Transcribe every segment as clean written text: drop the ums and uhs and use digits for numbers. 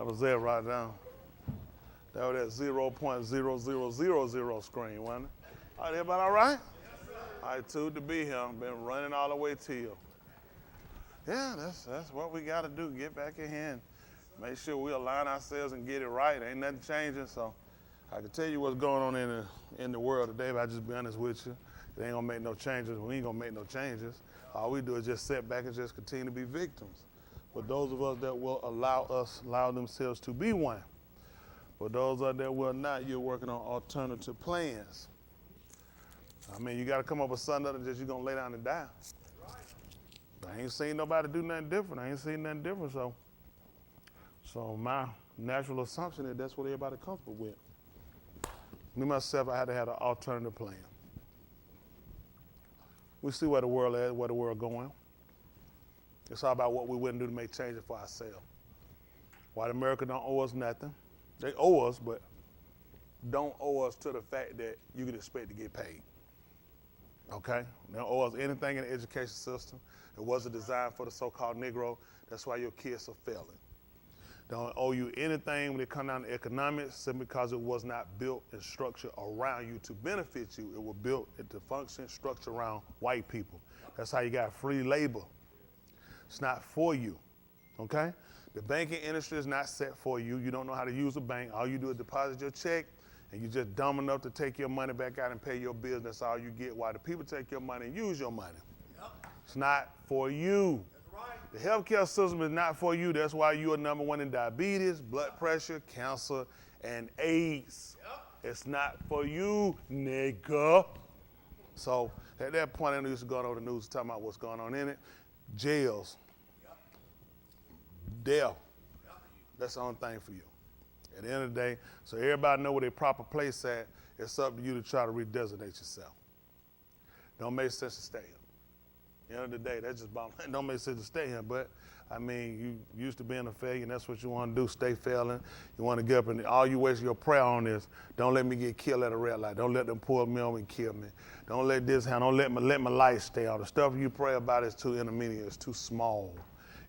That was it right now. That was that 0.0000 screen, wasn't it? All right, everybody all right? All right, two to be here. Been running all the way to you. Yeah, that's what we got to do. Get back in here and make sure we align ourselves and get it right. Ain't nothing changing, so I can tell you what's going on in the world today, but I just be honest with you. It ain't gonna make no changes. We ain't gonna make no changes. All we do is just sit back and just continue to be victims. But those of us that will allow themselves to be one. For those that will not, you're working on alternative plans. I mean, you got to come up with something other than just you're going to lay down and die. I ain't seen nobody do nothing different. I ain't seen nothing different, so my natural assumption is that's what everybody comfortable with. Me, myself, I had to have an alternative plan. We see where the world is, where the world going. It's all about what we wouldn't do to make changes for ourselves. White America don't owe us nothing. They owe us, but don't owe us to the fact that you can expect to get paid. Okay? They don't owe us anything in the education system. It wasn't designed for the so-called Negro. That's why your kids are failing. They don't owe you anything when it comes down to economics simply because it was not built and structured around you to benefit you. It was built to function, structured around white people. That's how you got free labor. It's not for you, okay? The banking industry is not set for you. You don't know how to use a bank. All you do is deposit your check, and you're just dumb enough to take your money back out and pay your bills. That's all you get while the people take your money and use your money. Yep. It's not for you. That's right. The healthcare system is not for you. That's why you are number one in diabetes, blood pressure, cancer, and AIDS. Yep. It's not for you, nigga. So at that point, I used to go over the news talking about what's going on in it. Jails. Death. That's the only thing for you. At the end of the day, so everybody know where their proper place at, it's up to you to try to redesignate yourself. Don't make sense to stay here. At the end of the day, that's just don't make sense to stay here, but I mean, you used to being a failure, and that's what you want to do, stay failing. You want to get up, and all you waste your prayer on is, don't let me get killed at a red light. Don't let them pull me over and kill me. Don't let this happen. Don't let my light stay on. The stuff you pray about is too intermediate. It's too small.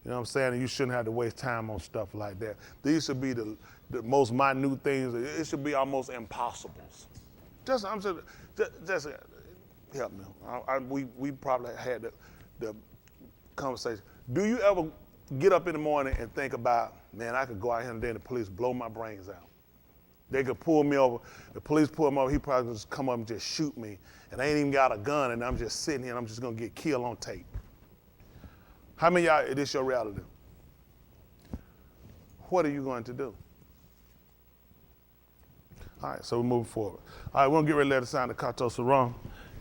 You know what I'm saying? And you shouldn't have to waste time on stuff like that. These should be the most minute things. It should be almost impossibles. Just help me. We probably had the conversation. Do you ever get up in the morning and think about, man, I could go out here and then the police blow my brains out? They could pull me over. The police pull me over. He probably just come up and just shoot me. And I ain't even got a gun, and I'm just sitting here and I'm just going to get killed on tape. How many of y'all, it is your reality? What are you going to do? All right, so we're moving forward. All right, we're going to get ready to let it sign the Kato Sarong.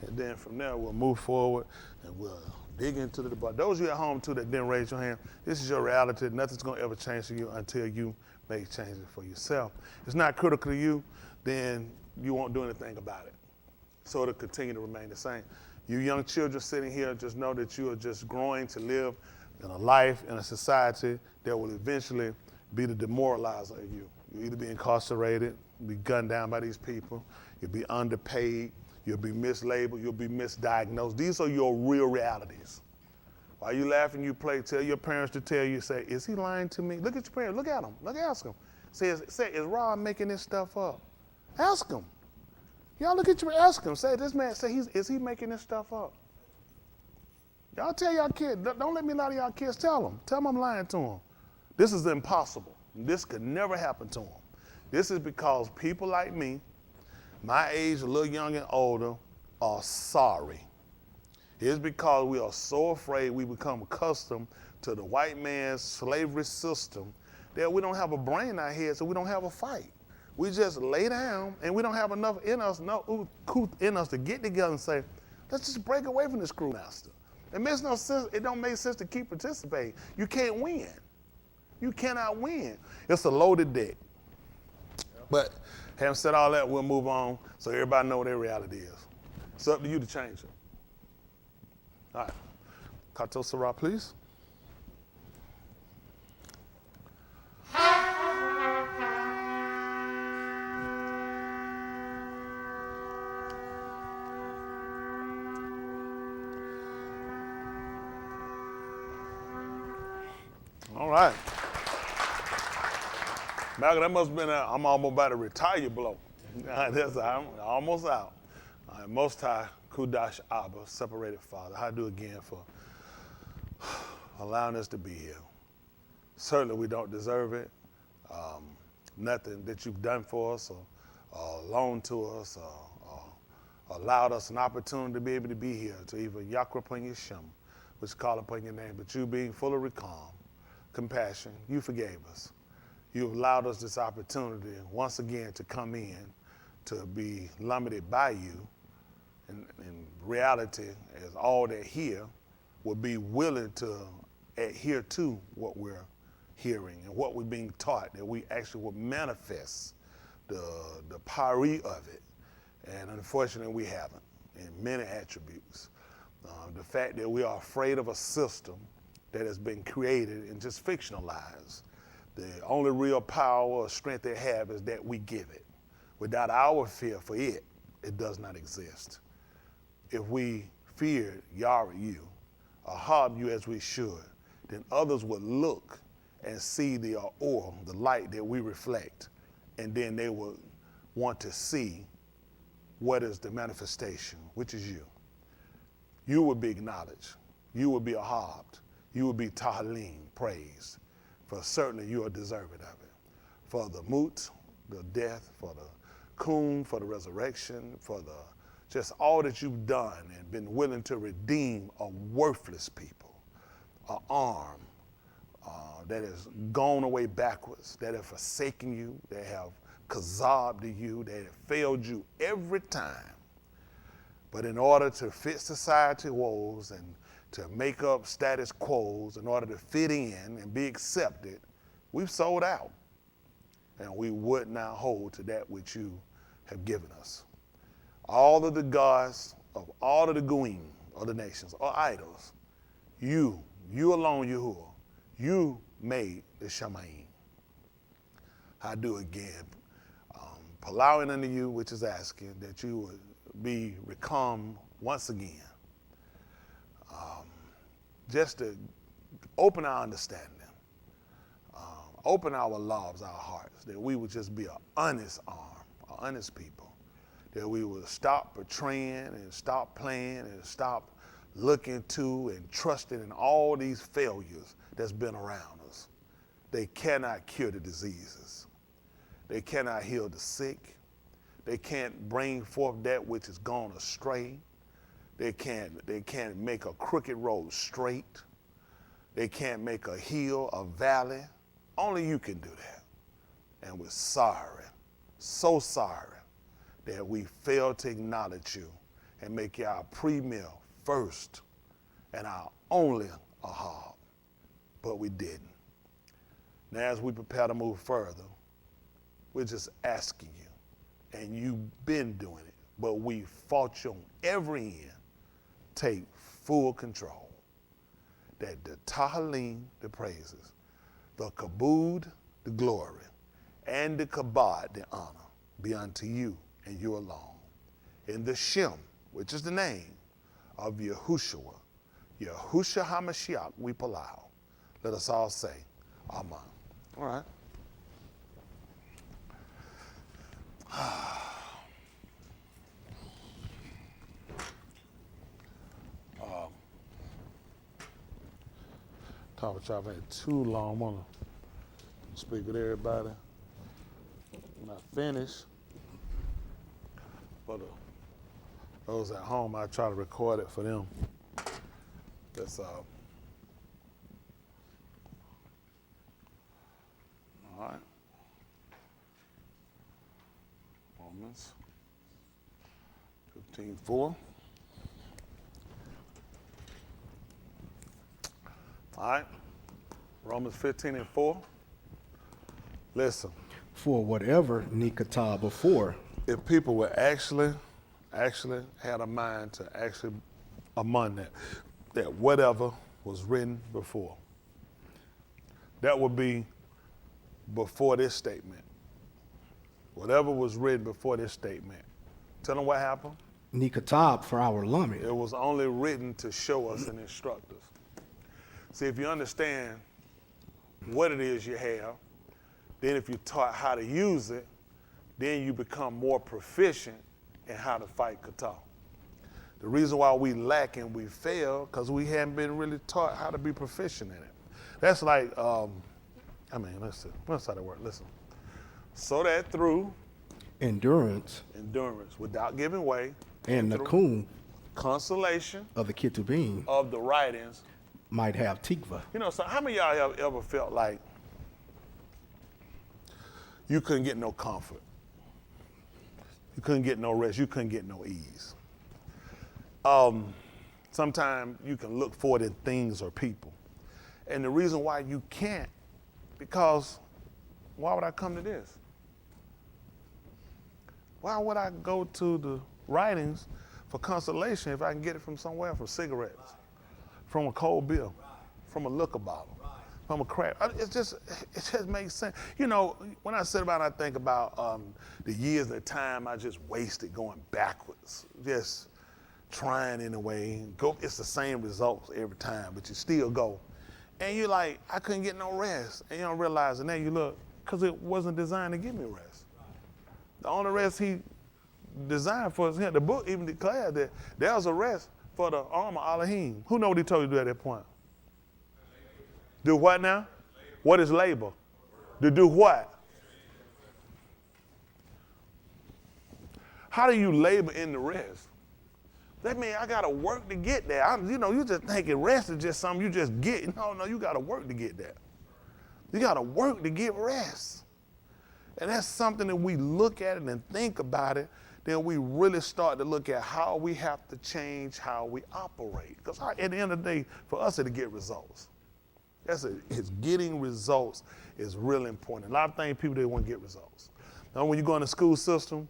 And then from there, we'll move forward and we'll dig into the debate. Those of you at home, too, that didn't raise your hand, this is your reality. Nothing's going to ever change for you until you make changes for yourself. If it's not critical to you, then you won't do anything about it. So it'll continue to remain the same. You young children sitting here, just know that you are just growing to live in a life, in a society that will eventually be the demoralizer of you. You'll either be incarcerated, be gunned down by these people, you'll be underpaid, you'll be mislabeled, you'll be misdiagnosed. These are your real realities. While you laughing, you play, tell your parents to tell you, say, is he lying to me? Look at your parents, look at him, ask him. Say, is Rob making this stuff up? Ask him. Y'all look at you and ask him. Say, this man, is he making this stuff up? Y'all tell y'all kids, don't let me lie to y'all kids, tell them. Tell them I'm lying to them. This is impossible. This could never happen to them. This is because people like me, my age, a little young and older, are sorry. It's because we are so afraid we become accustomed to the white man's slavery system that we don't have a brain in our head, so we don't have a fight. We just lay down, and we don't have enough in us to get together and say, let's just break away from this crewmaster. It makes no sense. It don't make sense to keep participating. You can't win. You cannot win. It's a loaded deck. But having said all that, we'll move on so everybody know what their reality is. It's up to you to change it. All right. Kato Sarah, please. All right. Malcolm, that must have been I'm almost about to retire blow. I'm almost out. Most High, Kudash Abba, separated Father. I do again for allowing us to be here. Certainly we don't deserve it. Nothing that you've done for us or loaned to us or allowed us an opportunity to be able to be here, to even Yakra upon your Shem, which call upon your name. But you being full of recalm, compassion, you forgave us. You've allowed us this opportunity once again to come in, to be limited by you. In reality, as all that hear will be willing to adhere to what we're hearing and what we're being taught, that we actually will manifest the pari of it. And unfortunately, we haven't in many attributes. The fact that we are afraid of a system that has been created and just fictionalized. The only real power or strength they have is that we give it. Without our fear for it, it does not exist. If we feared Yara you, or harm you as we should, then others would look and see the oil, the light that we reflect, and then they would want to see what is the manifestation, which is you. You would be acknowledged. You would be ahabed. You would be tahalim, praised. For certainly you are deserving of it. For the mut, the death, for the kum, for the resurrection, for the just all that you've done and been willing to redeem a worthless people, an arm that has gone away backwards, that have forsaken you, that have kazabbed to you, that have failed you every time. But in order to fit society woes and to make up status quos, in order to fit in and be accepted, we've sold out. And we would not hold to that which you have given us. All of the gods of all of the goyim of the nations are idols. You alone, Yahuwah, you made the Shamayim. I do again, allowing unto you, which is asking that you would be recalm once again, just to open our understanding, open our lives, our hearts, that we would just be an honest arm, an honest people, that we would stop betraying and stop playing and stop looking to and trusting in all these failures that's been around us. They cannot cure the diseases. They cannot heal the sick. They can't bring forth that which has gone astray. They can't make a crooked road straight. They can't make a hill a valley. Only you can do that. And we're sorry, so sorry, that we failed to acknowledge you and make you our premier first and our only ahab. But we didn't. Now as we prepare to move further, we're just asking you, and you've been doing it, but we fought you on every end. Take full control. That the tahalim, the praises, the kabud, the glory, and the kabad, the honor, be unto you and you alone. In the Shem, which is the name of Yahushua, Yahushua HaMashiach, we palau. Let us all say, Amen. All right. Talk with y'all ain't too long. I want to speak with everybody. When I finish, for those at home, I try to record it for them. That's all. All right. Romans 15:4. All right. Romans 15:4. Listen. For whatever nikatah before. If people were actually had a mind to actually among that whatever was written before, that would be before this statement. Whatever was written before this statement. Tell them what happened. Nikatah for our lummy. It was only written to show us and instruct us. See, if you understand what it is you have, Then if you're taught how to use it, then you become more proficient in how to fight kata. The reason why we lack and we fail, because we haven't been really taught how to be proficient in it. That's like, let's see, what's how that work? Listen. So that through endurance, without giving way, and nakum consolation of the ketubim of the writings might have tikva. You know, so how many of y'all have ever felt like you couldn't get no comfort? You couldn't get no rest. You couldn't get no ease. Sometimes you can look for it in things or people. And the reason why you can't, because why would I come to this? Why would I go to the writings for consolation if I can get it from somewhere, from cigarettes, from a cold beer, from a liquor bottle, from a crack? It just makes sense. You know, when I sit about it, I think about the years and the time I just wasted going backwards, just trying in a way. It's the same results every time, but you still go. And you're like, I couldn't get no rest. And you don't realize, and then you look, because it wasn't designed to give me rest. The only rest he designed for us here, the book even declared that there was a rest for the arm of Elohim. Who know what he told you to do at that point? Do what now? What is labor? To do what? How do you labor in the rest? That means I got to work to get there. You just thinking rest is just something you just get. No, you got to work to get there. You got to work to get rest. And that's something that we look at it and think about it, then we really start to look at how we have to change how we operate. Because at the end of the day, for us, it'll get results. It's getting results is really important. A lot of things people, they want to get results. Now, when you go in the school system,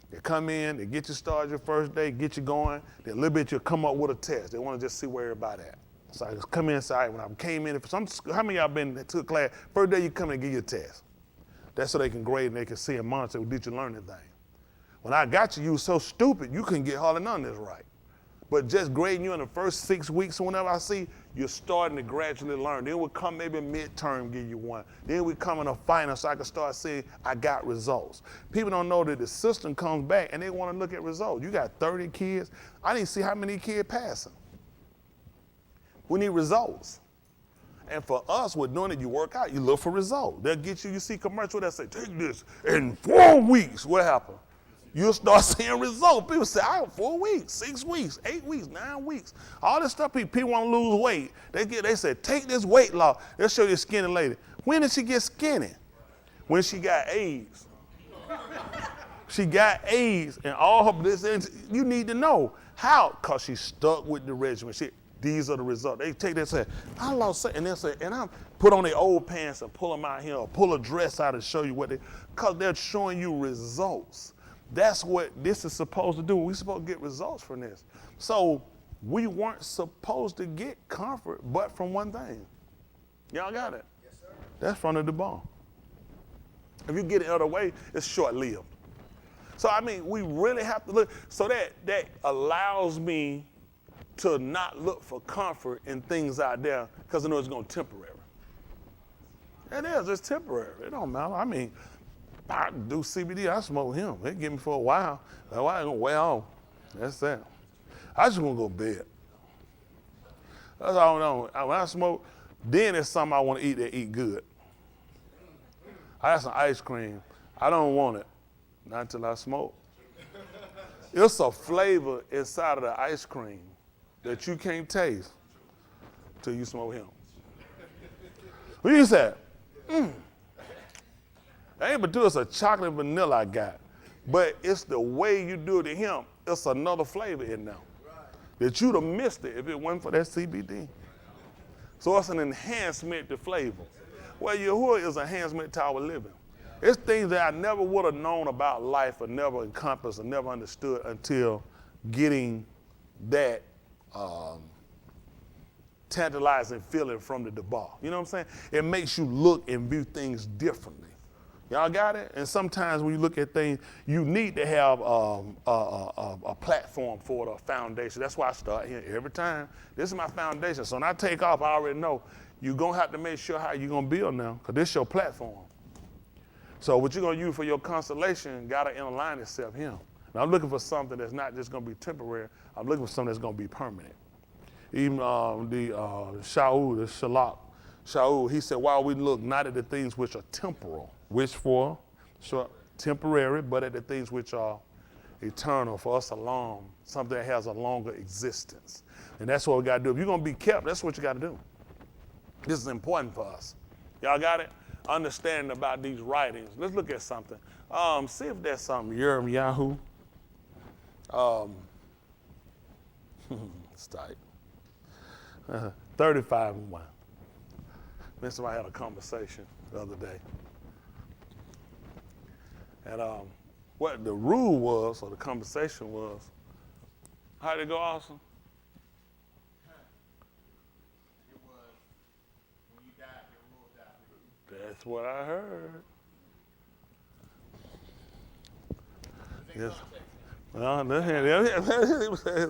they come in, they get you started your first day, get you going, then a little bit you'll come up with a test. They want to just see where everybody at. So I just come inside. When I came in, how many of y'all been to a class? First day you come in and give you a test. That's so they can grade and they can see and monitor, did you learn anything? When I got you, you were so stupid, you couldn't get hardly none of this right. But just grading you in the first 6 weeks, whenever I see, you're starting to gradually learn. Then we'll come maybe midterm, give you one. Then we come in a final so I can start seeing I got results. People don't know that the system comes back and they want to look at results. You got 30 kids. I didn't see how many kids passing. We need results. And for us, we're doing it, you work out, you look for results. They'll get you see commercial that say, take this in 4 weeks. What happened? You'll start seeing results. People say, 4 weeks, 6 weeks, 8 weeks, 9 weeks. All this stuff, people want to lose weight. They say, take this weight loss. They'll show you a skinny lady. When did she get skinny? When she got AIDS. She got AIDS and all her this. You need to know how, because she stuck with the regimen. These are the results. They take that and say, I lost weight. And they'll say, and I put on their old pants and pull them out here or pull a dress out and show you because they're showing you results. That's what this is supposed to do. We're supposed to get results from this. So we weren't supposed to get comfort but from one thing. Y'all got it? Yes, sir. That's from the Debon. If you get it the other way, it's short-lived. So, we really have to look. So that allows me to not look for comfort in things out there because I know it's going to be temporary. It is. It's temporary. It don't matter. I do CBD. I smoke him. They give me for a while. That's why I ain't going to wear off. That's that. I just want to go to bed. That's all I know. When I smoke, then it's something I want to eat that eat good. I have some ice cream. I don't want it. Not until I smoke. It's a flavor inside of the ice cream that you can't taste till you smoke him. What you said? That ain't but it's a chocolate vanilla I got. But it's the way you do it to him. It's another flavor in there. That you'd have missed it if it wasn't for that CBD. So it's an enhancement to flavor. Well, Yahuwah is an enhancement to our living. It's things that I never would have known about life or never encompassed or never understood until getting that tantalizing feeling from the Debon. You know what I'm saying? It makes you look and view things differently. Y'all got it? And sometimes when you look at things, you need to have a platform for it, a foundation. That's why I start here every time. This is my foundation. So when I take off, I already know you're going to have to make sure how you're going to build now because this is your platform. So what you're going to use for your constellation got to align itself him. And I'm looking for something that's not just going to be temporary. I'm looking for something that's going to be permanent. Even the Shaul, the Shalak, Shaul, he said, while we look not at the things which are temporal, which for short, temporary, but at the things which are eternal, for us alone, something that has a longer existence. And that's what we got to do. If you're going to be kept, that's what you got to do. This is important for us. Y'all got it? Understanding about these writings. Let's look at something. See if there's something. Yahoo. It's tight. 35 and 1. Me and somebody had a conversation the other day. And what the rule was, or the conversation was, how did it go, Austin? It was, when you died, your rules died with you. That's what I heard. Yes.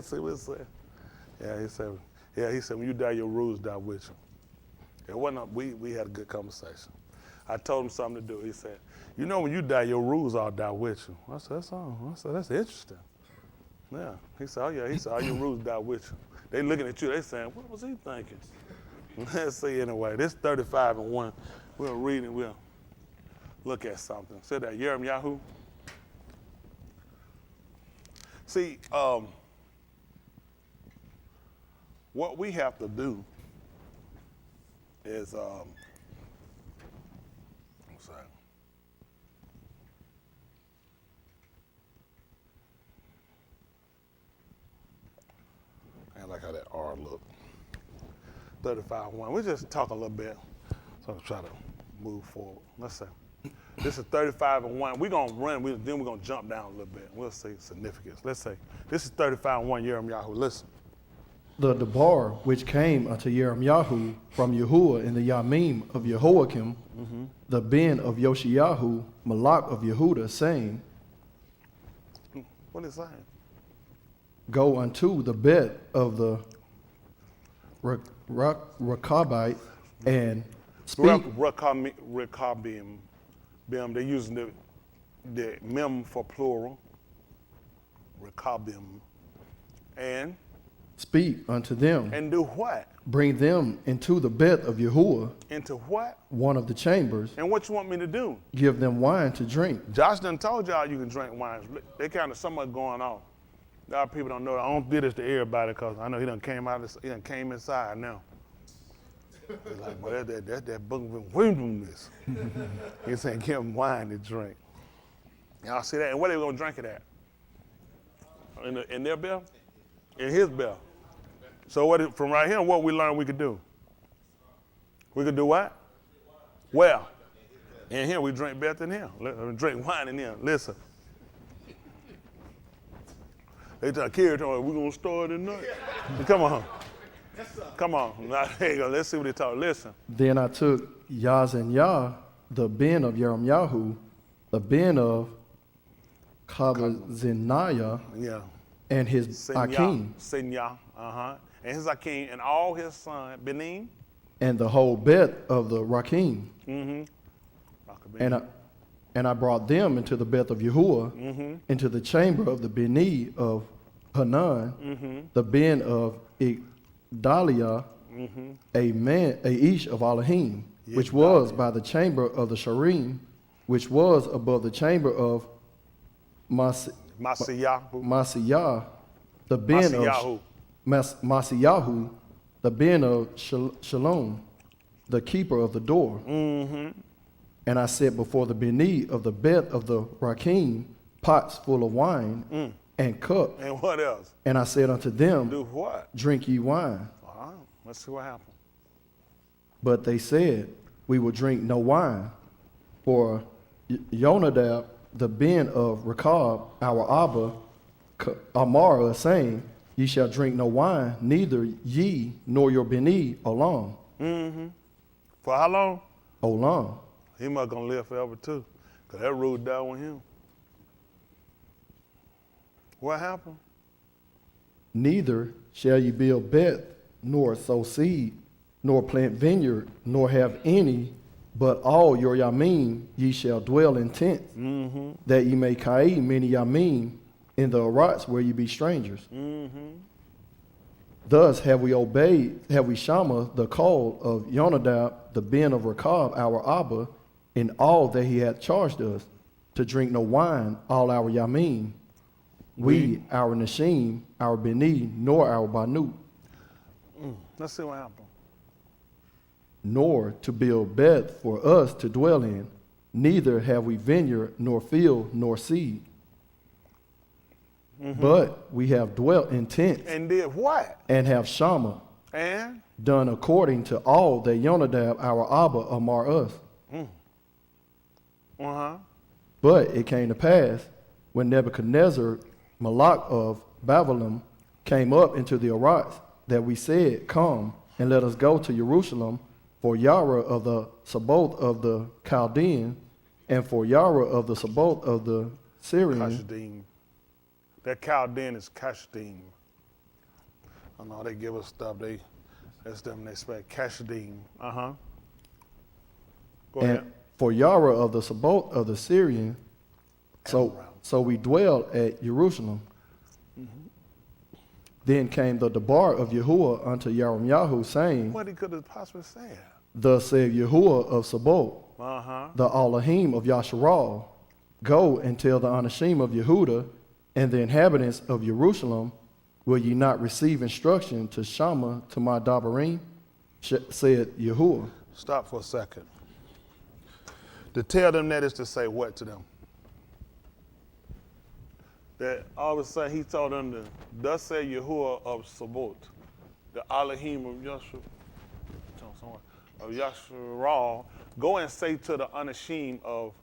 See what it said. Yeah, he said, when you die, your rules die with you. It wasn't, we had a good conversation. I told him something to do. He said, you know, when you die, your rules all die with you. I said, that's all. I said, that's interesting. Yeah. He said, oh, yeah. He said, all your rules die with you. They looking at you. They saying, what was he thinking? Let's see anyway. This 35 and 1. We'll read and we'll look at something. Said that Yahoo. See, what we have to do is, I like how that R look. 35-1. We just talk a little bit. So I'm try to move forward. Let's say this is 35 and 1. We're gonna run. Then we're gonna jump down a little bit. We'll see significance. Let's say this is 35 and 1. Yahoo. Listen. The debar which came unto Yahoo from Yahuwah in the Yamim of Jehoiakim, the Ben of Yoshiyahu, Malak of Yehuda, saying, What is it saying? Go unto the bed of the Rechabite and speak. Rechabim. They're using the mem for plural. Rechabim. And speak unto them. And do what? Bring them into the bed of Yahuwah. Into what? One of the chambers. And what you want me to do? Give them wine to drink. Josh done told y'all you can drink wine. They kind of somewhat going off. A lot of people don't know. I don't do this to everybody because I know he done came inside now. They're like, well, that book been this. He's saying give them wine to drink. Y'all see that? And where they gonna drink it at? In their bell? In his bell. So from right here, what we learned we could do? We could do what? Well, in here we drink better than him. Drink wine in here. Listen. They tell Kerry, we're gonna start tonight. Come on. Come on. Now, there you go. Let's see what they talk. Listen. Then I took Yaz and Yah, the Ben of Yahoo, the Ben of Kabaziniah, Yeah. and his Akim, Sinya, and his Akim, and all his son, Benin. and the whole bed of the Rakim. And I brought them into the bed of Yahuwah, into the chamber of the Beni of Hanan, the Ben of Igdaliah, a Ish of Elohim, which was by the chamber of the Sharim, which was above the chamber of Masiyah, the Ben of Masiyahu, the Ben of Shalom, the keeper of the door. And I set before the Beni of the bed of the Rakim pots full of wine and cups. And what else? And I said unto them, do what? Drink ye wine. All right, let's see what happened. But they said, we will drink no wine. For Yonadab, the Ben of Rechab, our Abba, Amara, saying, ye shall drink no wine, neither ye nor your Beni alone. For how long? Olam. He must gonna live forever too, because that ruled down with him. What happened? Neither shall ye build bed, nor sow seed, nor plant vineyard, nor have any But all your yamim ye shall dwell in tents, that ye may kaim many yamim in the arats where ye be strangers. Thus have we Shammah the call of Yonadab, the ben of Rechab, our Abba, in all that he hath charged us, to drink no wine all our yamim, we, our nashim, our beni, nor our banu, Let's see what happened. nor to build bed for us to dwell in, neither have we vineyard, nor field, nor seed. But we have dwelt in tents, And did what? and have Shammah And done according to all that Yonadab our Abba amar us. But it came to pass, when Nebuchadnezzar, Malach of Babylon, came up into the Arats, that we said, Come, and let us go to Jerusalem, for Yara of the Sabaoth of the Chaldean, and for Yara of the Sabaoth of the Syrian. Kashadim. That Chaldean is Kashadim. I know they give us stuff. That's them. They spell Kashadim. Go ahead. And for Yara of the Sabaoth of the Syrian, so we dwelled at Jerusalem. Then came the debar of Yahuwah unto Yahu, saying, What he could have possibly said. Thus said Yahuwah of Sabaoth, the Elohim of Yasharal, Go and tell the Anashim of Yehuda and the inhabitants of Jerusalem, will ye not receive instruction to Shammah to my Dabarim? Said Yahuwah. Stop for a second. To tell them that is to say what to them? That all of a sudden he told them to, thus say Yahuwah of Sabaoth, the Elohim of Yasharal, go and say to the Anashim of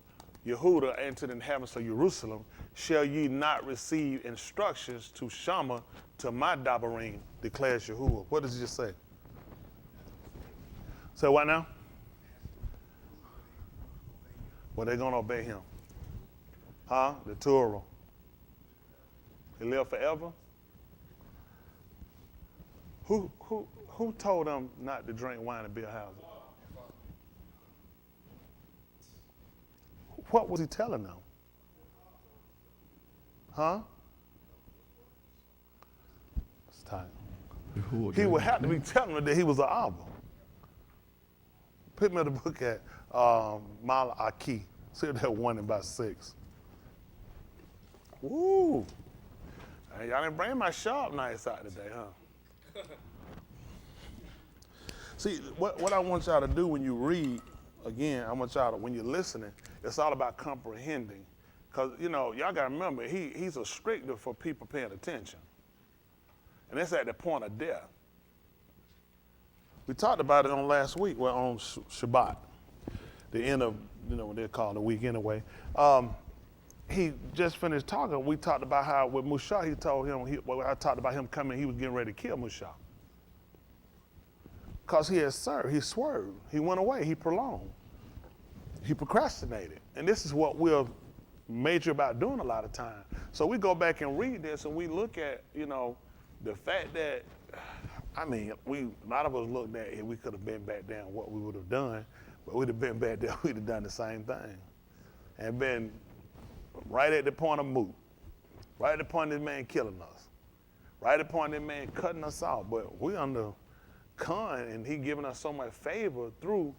Yehuda and to the inhabitants of Jerusalem, shall ye not receive instructions to Shammah to my Dabarim, declares Yahuwah. What does he just say? Say what now? Well, they're going to obey him. The Torah. He live forever? Who told them not to drink wine and build houses? What was he telling them? It's time. He would have to be telling them that he was an Abba. Put me in the book at Malaki. See that 1 and about 6. Woo! Hey, y'all didn't bring my sharp knives out today, huh? See, what I want y'all to do when you read, again, I want y'all to, when you're listening, it's all about comprehending. Because, y'all got to remember, he's a restrictor for people paying attention. And that's at the point of death. We talked about it on last week, on Shabbat, the end of, what they're calling the week anyway. He just finished talking. We talked about how with Musha, he told him, I talked about him coming, he was getting ready to kill Musha. Because he had served, he swerved, he went away, he prolonged, he procrastinated. And this is what we're major about doing a lot of time. So we go back and read this and we look at, the fact that, a lot of us looked at it, we could have been back down what we would have done, but we'd have been back there, we'd have done the same thing. And been right at the point of moot, right at the point of this man killing us, right at the point of this man cutting us off. But we under Khan, and he giving us so much favor through,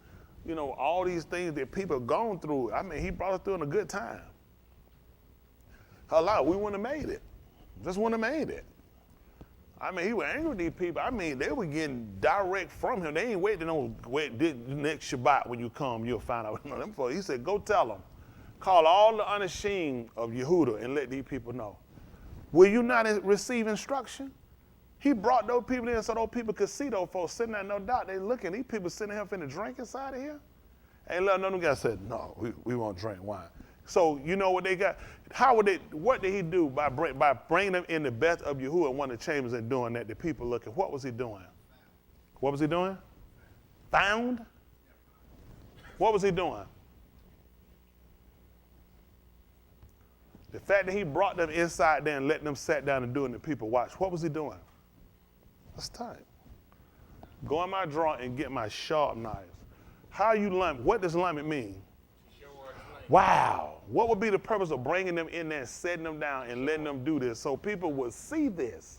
all these things that people have gone through. He brought us through in a good time. We wouldn't have made it. Just wouldn't have made it. He was angry with these people. They were getting direct from him. They ain't waiting on next Shabbat when you come, you'll find out. He said, go tell them. Call all the Anashim of Yehuda and let these people know. Will you not receive instruction? He brought those people in so those people could see those folks sitting there, no doubt. They looking, these people sitting here finna drink inside of here? And none of them guys said, no, we won't drink wine. So you know what they got? What did he do by bringing them in the best of Yahuwah, one of the chambers and doing that? The people looking, what was he doing? What was he doing? Found? What was he doing? The fact that he brought them inside there and let them sit down and do it and the people watch, what was he doing? That's time. Go in my drawer and get my sharp knives. How you lump? What does lump mean? Wow. What would be the purpose of bringing them in there and setting them down and letting them do this so people would see this?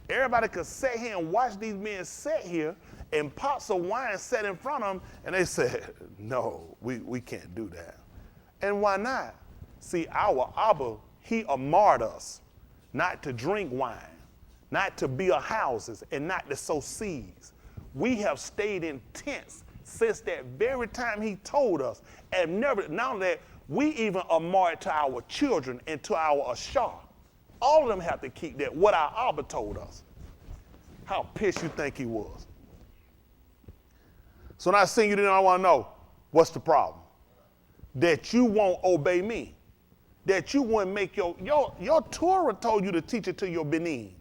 Everybody could sit here and watch these men sit here and pots of wine set in front of them, and they said, no, we can't do that. And why not? See, our Abba, he marred us not to drink wine, not to build houses, and not to sow seeds. We have stayed in tents since that very time he told us, and never, not only that, we even are married to our children and to our ashar. All of them have to keep that, what our Abba told us. How pissed you think he was. So when I sing you, then I want to know, what's the problem? That you won't obey me. That you wouldn't make your Torah told you to teach it to your Benin,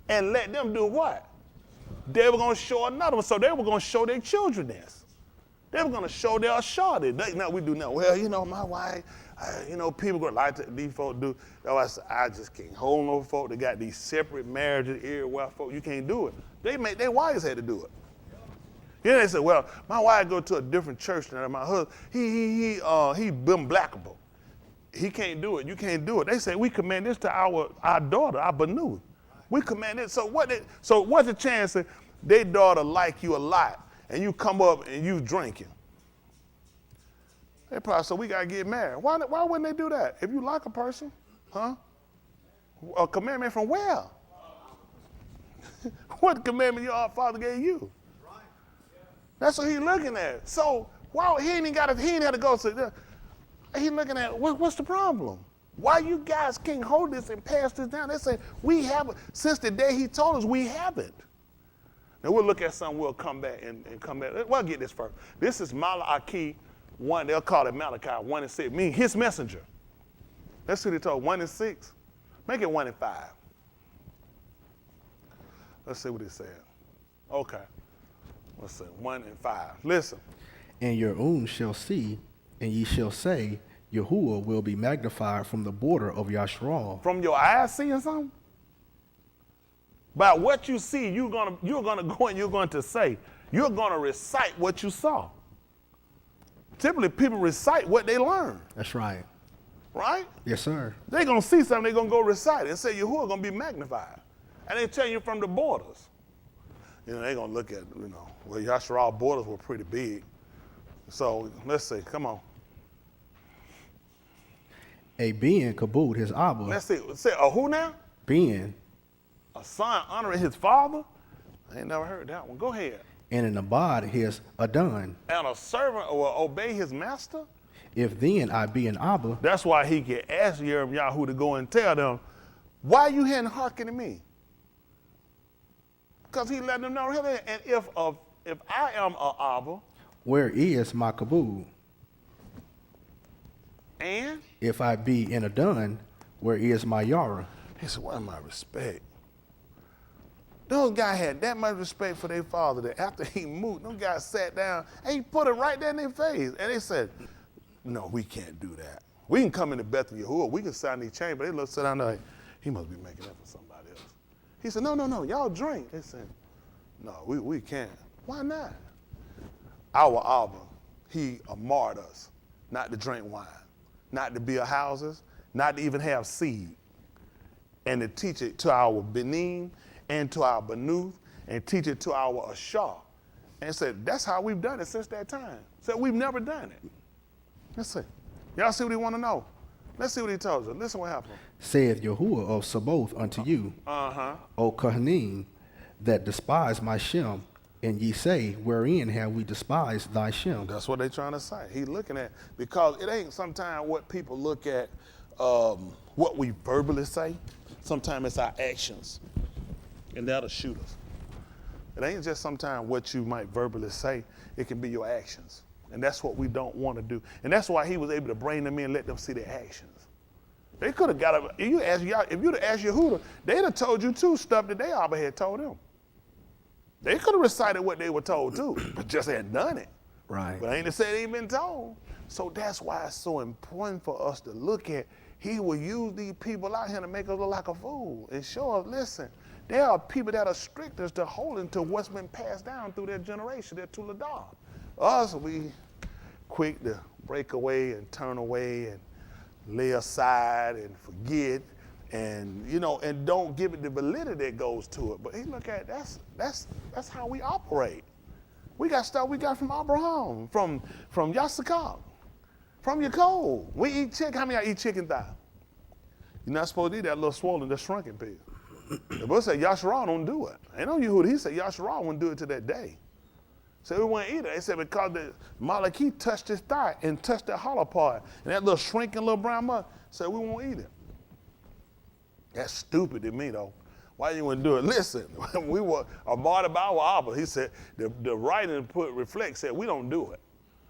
and let them do what? They were going to show another one, so they were going to show their children this. They were going to show their ashar. Now we do now. Well, my wife, people going to like these folks do. I just can't hold no folk. They got these separate marriages everywhere, folk. You can't do it. Their wives had to do it. They said, well, my wife go to a different church than my husband. He been blackable. He can't do it. You can't do it. They say we command this to our daughter, our Banu. We command it. So what's the chance that their daughter like you a lot and you come up and you drinking? They probably say we gotta get married. Why wouldn't they do that? If you like a person, huh? A commandment from where? What commandment your father gave you? That's what he's looking at. So he ain't had to go. So he's looking at what's the problem? Why you guys can't hold this and pass this down? They say we haven't since the day he told us we haven't. Now we'll look at something. We'll come back and come back. Well, get this first. This is Malachi 1. They'll call it Malachi 1 and 6. Meaning his messenger. Let's see what he told 1 and 6. Make it 1 and 5. Let's see what he said. Okay. Let's see 1 and 5. Listen. And your own shall see, and ye shall say, Yahuwah will be magnified from the border of Yashral. From your eyes seeing something? By what you see, you're gonna go and you're going to say. You're gonna recite what you saw. Typically, people recite what they learn. That's right. Right? Yes, sir. They're gonna see something, they're gonna go recite it and say Yahuwah gonna be magnified. And they tell you from the borders. They're gonna look at, well, Yashral borders were pretty big. So let's see, come on. A being kabod his Abba. Let's see, say a who now? Being. A son honoring his father? I ain't never heard that one. Go ahead. And an abad his Adon. And a servant will obey his master? If then I be an Abba. That's why he can ask Yahoo to go and tell them, why you hadn't hearkened to me? Because he let them know. And if I am a Abba. Where is my kabod? And? If I be in Adon, where is my Yara? He said, what my respect? Those guys had that much respect for their father that after he moved, those guys sat down and he put it right there in their face. And they said, no, we can't do that. We can come into Beth Yahuwah, we can sign these chains, but they look sit down there like, he must be making up for somebody else. He said, no, y'all drink. They said, no, we can't. Why not? Our Abba, he marred us not to drink wine, not to build houses, not to even have seed, and to teach it to our Benin and to our Banu, and teach it to our Ashar. And said, that's how we've done it since that time. Said, we've never done it. Let's see. Y'all see what he want to know? Let's see what he tells us. Listen what happened. Saith Yahuwah of Sabaoth unto you, O Kohanim, that despise my Shem, and ye say, wherein have we despised thy Shem? That's what they're trying to say. He's looking at, because it ain't sometimes what people look at, what we verbally say. Sometimes it's our actions, and that'll shoot us. It ain't just sometimes what you might verbally say. It can be your actions. And that's what we don't want to do. And that's why he was able to bring them in and let them see their actions. They could have got up. If you'd have asked Yehuda, they'd have told you too stuff that they Abba had told them. They could have recited what they were told too, but just hadn't done it. Right. But ain't to say they ain't been told. So that's why it's so important for us to look at, he will use these people out here to make us look like a fool and show us, listen, There are people that are strict as to holding to what's been passed down through their generation, their tuladar. Us, we quick to break away and turn away and lay aside and forget and, you know, and don't give it the validity that goes to it. But he look at that's how we operate. We got stuff we got from Abraham, from Yasakal, from Yaakov. We eat chicken. How many of y'all eat chicken thigh? You're not supposed to eat that little swollen, that shrunken pig. The book said Yasharah don't do it. Ain't no Yehuda. He said Yasharah wouldn't do it to that day. So we wouldn't eat it. They said because the Malachi touched his thigh and touched that hollow part, and that little shrinking little brown mud, said we won't eat it. That's stupid to me though. Why you wouldn't do it? Listen, we were about our ABBA. He said the writing reflects said we don't do it.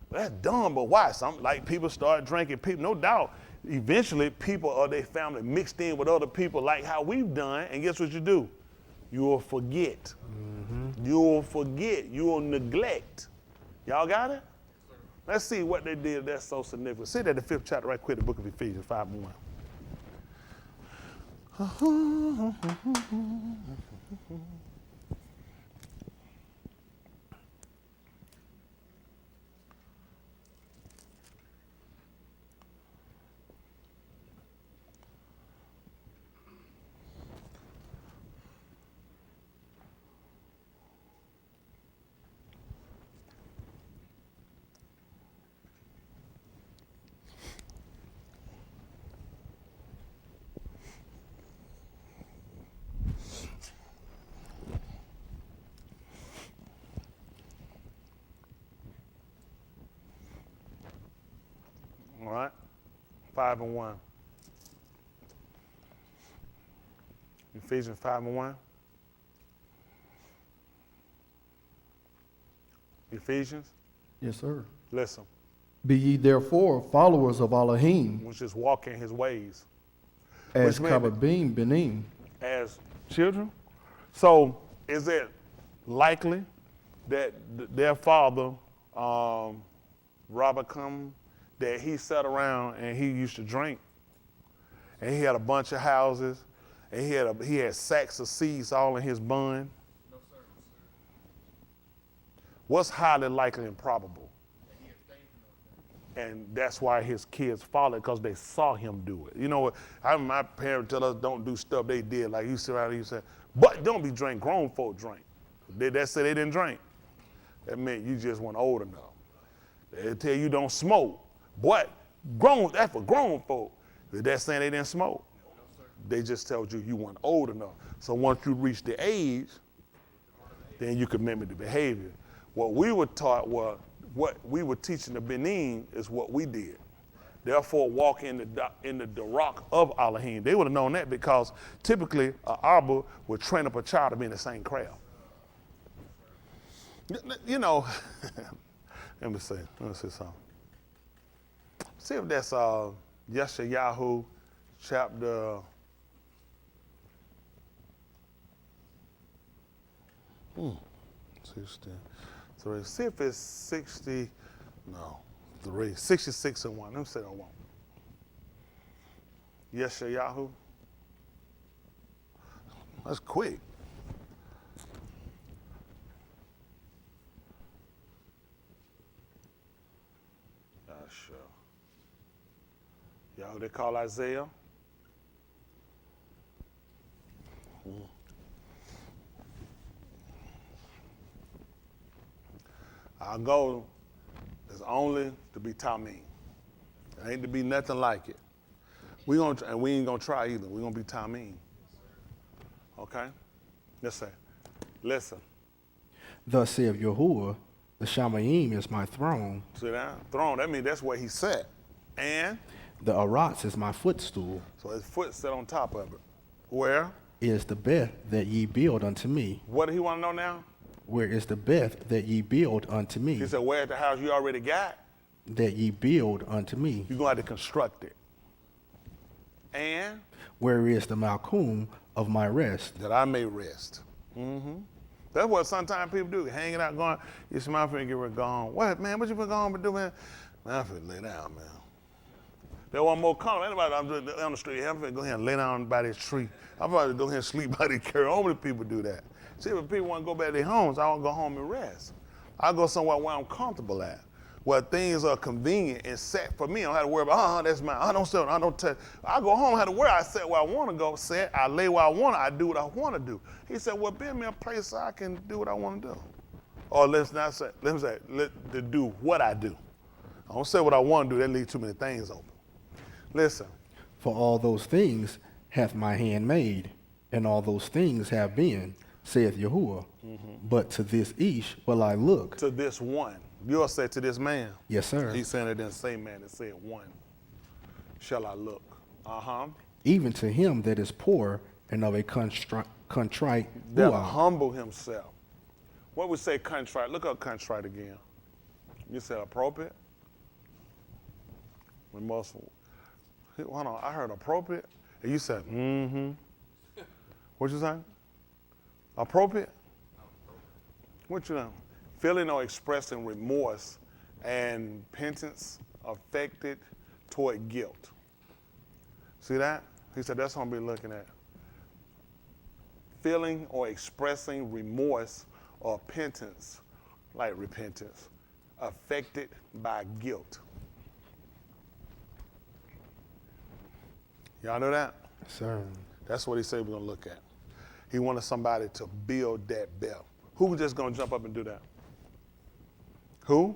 That's dumb, but why? Some like people start drinking. People, no doubt, eventually people or their family mixed in with other people like how we've done, and guess what you do? You will forget. Mm-hmm. You will forget. You will neglect. Y'all got it? Let's see what they did that's so significant. See that the 5th chapter right quick, the book of Ephesians 5:1. All right, 5:1. Ephesians 5:1. Ephesians. Yes, sir. Listen. Be ye therefore followers of Elohim, Which is walk in his ways. as Which means- Kababim Benim. As children. So is it likely that their father, Robert Cum, that he sat around and he used to drink, and he had a bunch of houses, and he had sacks of seeds all in his bun? No, sir. What's highly likely and probable? And that's why his kids followed, because they saw him do it. You know, my parents tell us don't do stuff they did. Like you sit around and you say, but don't be drink, grown folk drink. That said they didn't drink. That meant you just weren't old enough. They tell you don't smoke. But that's for grown folk. That's saying they didn't smoke. They just told you weren't old enough. So once you reach the age, then you could mimic the behavior. What we were taught was, what we were teaching the Benin is what we did. Therefore, walk in the rock of Elohim. They would have known that because typically Abba would train up a child to be in the same crowd. You know, let me see something. See if that's Yeshayahu chapter 63. See if it's 66 and 1. Let me say that one. Yeshayahu. That's quick. Sure. Y'all they call Isaiah? Our goal is only to be Tamim. It ain't to be nothing like it. We ain't gonna try either. We're gonna be Tamim. Okay? Listen. Thus saith Yahuwah, the Shamayim is my throne, See that? Throne, that means that's where he sat. And the Aratz is my footstool. so his foot sat on top of it. Where? Is the Beth that ye build unto me? What do he want to know now? Where is the Beth that ye build unto me? He said, where at the house you already got? That ye build unto me. You're going to have to construct it. And Where is the Malchum of my rest? that I may rest. Mm-hmm. That's what sometimes people do. Hanging out, going, you smile for and get rid of gone. What, man, what you been going to do, man? Man, I'm finna lay down, man. They want more comfortable. Anybody, I'm just on the street. I'm going to go ahead and lay down by this tree. I'm about to go ahead and sleep by this carry. Only people do that. See, if people want to go back to their homes, I want to go home and rest. I go somewhere where I'm comfortable at, where things are convenient and set for me. I don't have to worry about, that's mine. I don't touch. I go home, I have to worry. I sit where I want to go, sit. I lay where I want to. I do what I want to do. He said, well, build me a place so I can do what I want to do. Or let's do what I do. I don't say what I want to do. That leaves too many things open. Listen. For all those things hath my hand made, and all those things have been, saith Yahuwah. But to this ish will I look. To this one. You'll say to this man. Yes, sir. He's saying it didn't say man, it said one. Shall I look? Even to him that is poor and of a contrite That'll ruach. humble himself. What would say contrite? Look up contrite again. You said appropriate? Remorseful. Hold on, I heard appropriate. And you said, What you saying? Appropriate? What you know? Feeling or expressing remorse and penitence affected toward guilt. See that? He said that's what I'm going to be looking at. Feeling or expressing remorse or penitence, like repentance, affected by guilt. Y'all know that? Sir. That's what he said we're going to look at. He wanted somebody to build that belt. Who was just going to jump up and do that? Who?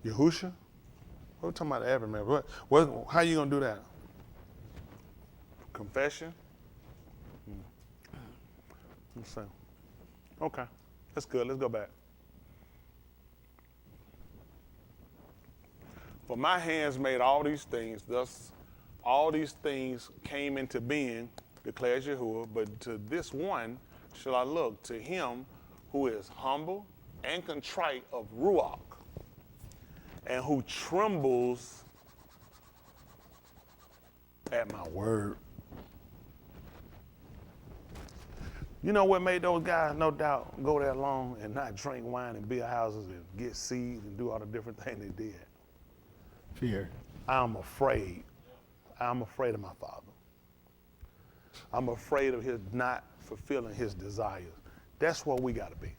Yahusha? We're talking about every man. How you going to do that? Confession? Let's see. Okay. That's good. Let's go back. For my hands made all these things, thus all these things came into being, declares Yahuwah, but to this one shall I look, to him who is humble and contrite of ruach, and who trembles at my word. You know what made those guys, no doubt, go that long and not drink wine and build houses and get seeds and do all the different things they did? Fear. I'm afraid. I'm afraid of my father. I'm afraid of his not fulfilling his desires. That's what we got to be.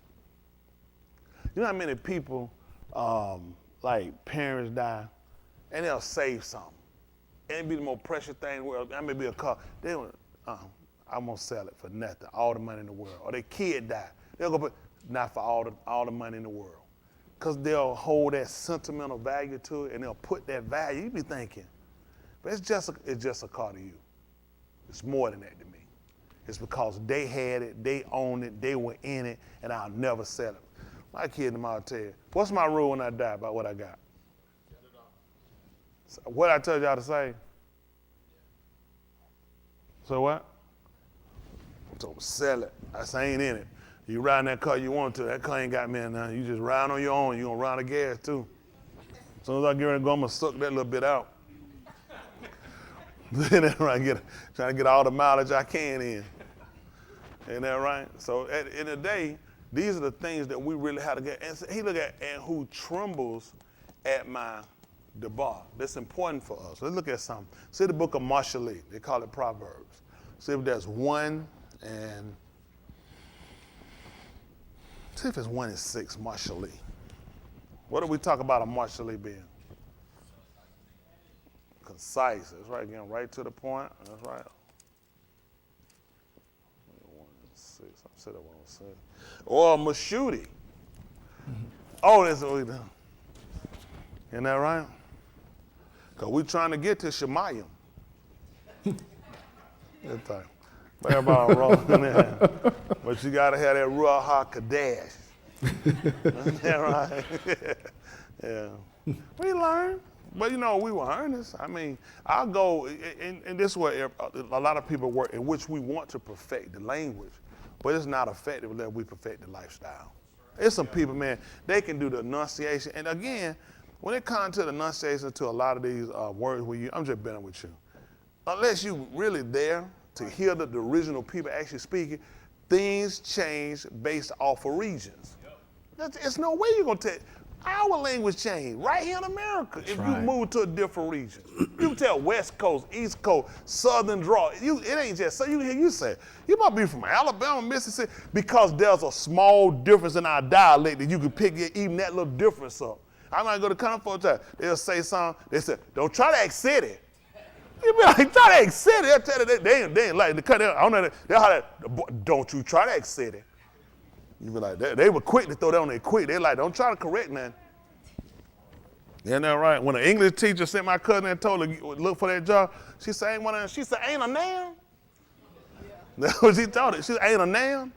You know how many people, like parents die, and they'll save something. And it'd be the most precious thing in the world. I may be a car. They went, I'm gonna sell it for nothing, all the money in the world. Or their kid die. They'll go put, not for all the money in the world. Because they'll hold that sentimental value to it, and they'll put that value. You be thinking, but it's just a car to you. It's more than that to me. It's because they had it, they owned it, they were in it, and I'll never sell it. My kid tomorrow tell you, what's my rule when I die about what I got? So what I told y'all to say? So what? So sell it. I say I ain't in it. You ride in that car you want to. That car ain't got me in there. You just ride on your own. You gonna ride the gas too. As soon as I get ready to go, I'm gonna suck that little bit out. Then trying to get all the mileage I can in. Ain't that right? So at the end of the day, these are the things that we really have to get. And he look at, and who trembles at my debar. That's important for us. Let's look at something. See the book of Marshalli. They call it Proverbs. See if there's 1 and see if it's 1 and 6, Marshalli. What do we talk about a Marshalli being? Concise. That's right. Getting right to the point. That's right. 1 and 6. I said that 1 and 6. Or Mashuti. Oh, that's what we do. Isn't that right? Because we're trying to get to Shemayim. That time. But everybody rolling there. But you got to have that Ruach HaKodesh. Isn't that right? Yeah. We learn. But, you know, we were earnest. I mean, I'll go, and this is where a lot of people work, in which we want to perfect the language, but it's not effective unless we perfect the lifestyle. There's some people, man, they can do the enunciation. And again, when it comes to the enunciation to a lot of these words, I'm just betting with you. Unless you're really there to hear the original people actually speaking, things change based off of regions. It's no way you're going to take. Our language changed right here in America. If you right. move to a different region, you tell West Coast, East Coast, Southern draw. It ain't just so you hear you say you might be from Alabama, Mississippi, because there's a small difference in our dialect that you can pick even that little difference up. I might go to country for a time. They'll say something. They say, "Don't try to act city." You be like, "Try to act city." They'll tell you they ain't like the cut. I don't know. They'll holler, "Don't you try to act city." You be like, they were quick to throw that on there quick. They like, "Don't try to correct nothing." Isn't that right? When an English teacher sent my cousin and told her look for that job, she said, "Ain't one of them." She said, "Ain't a noun." That's what she told her. She said, "Ain't a noun."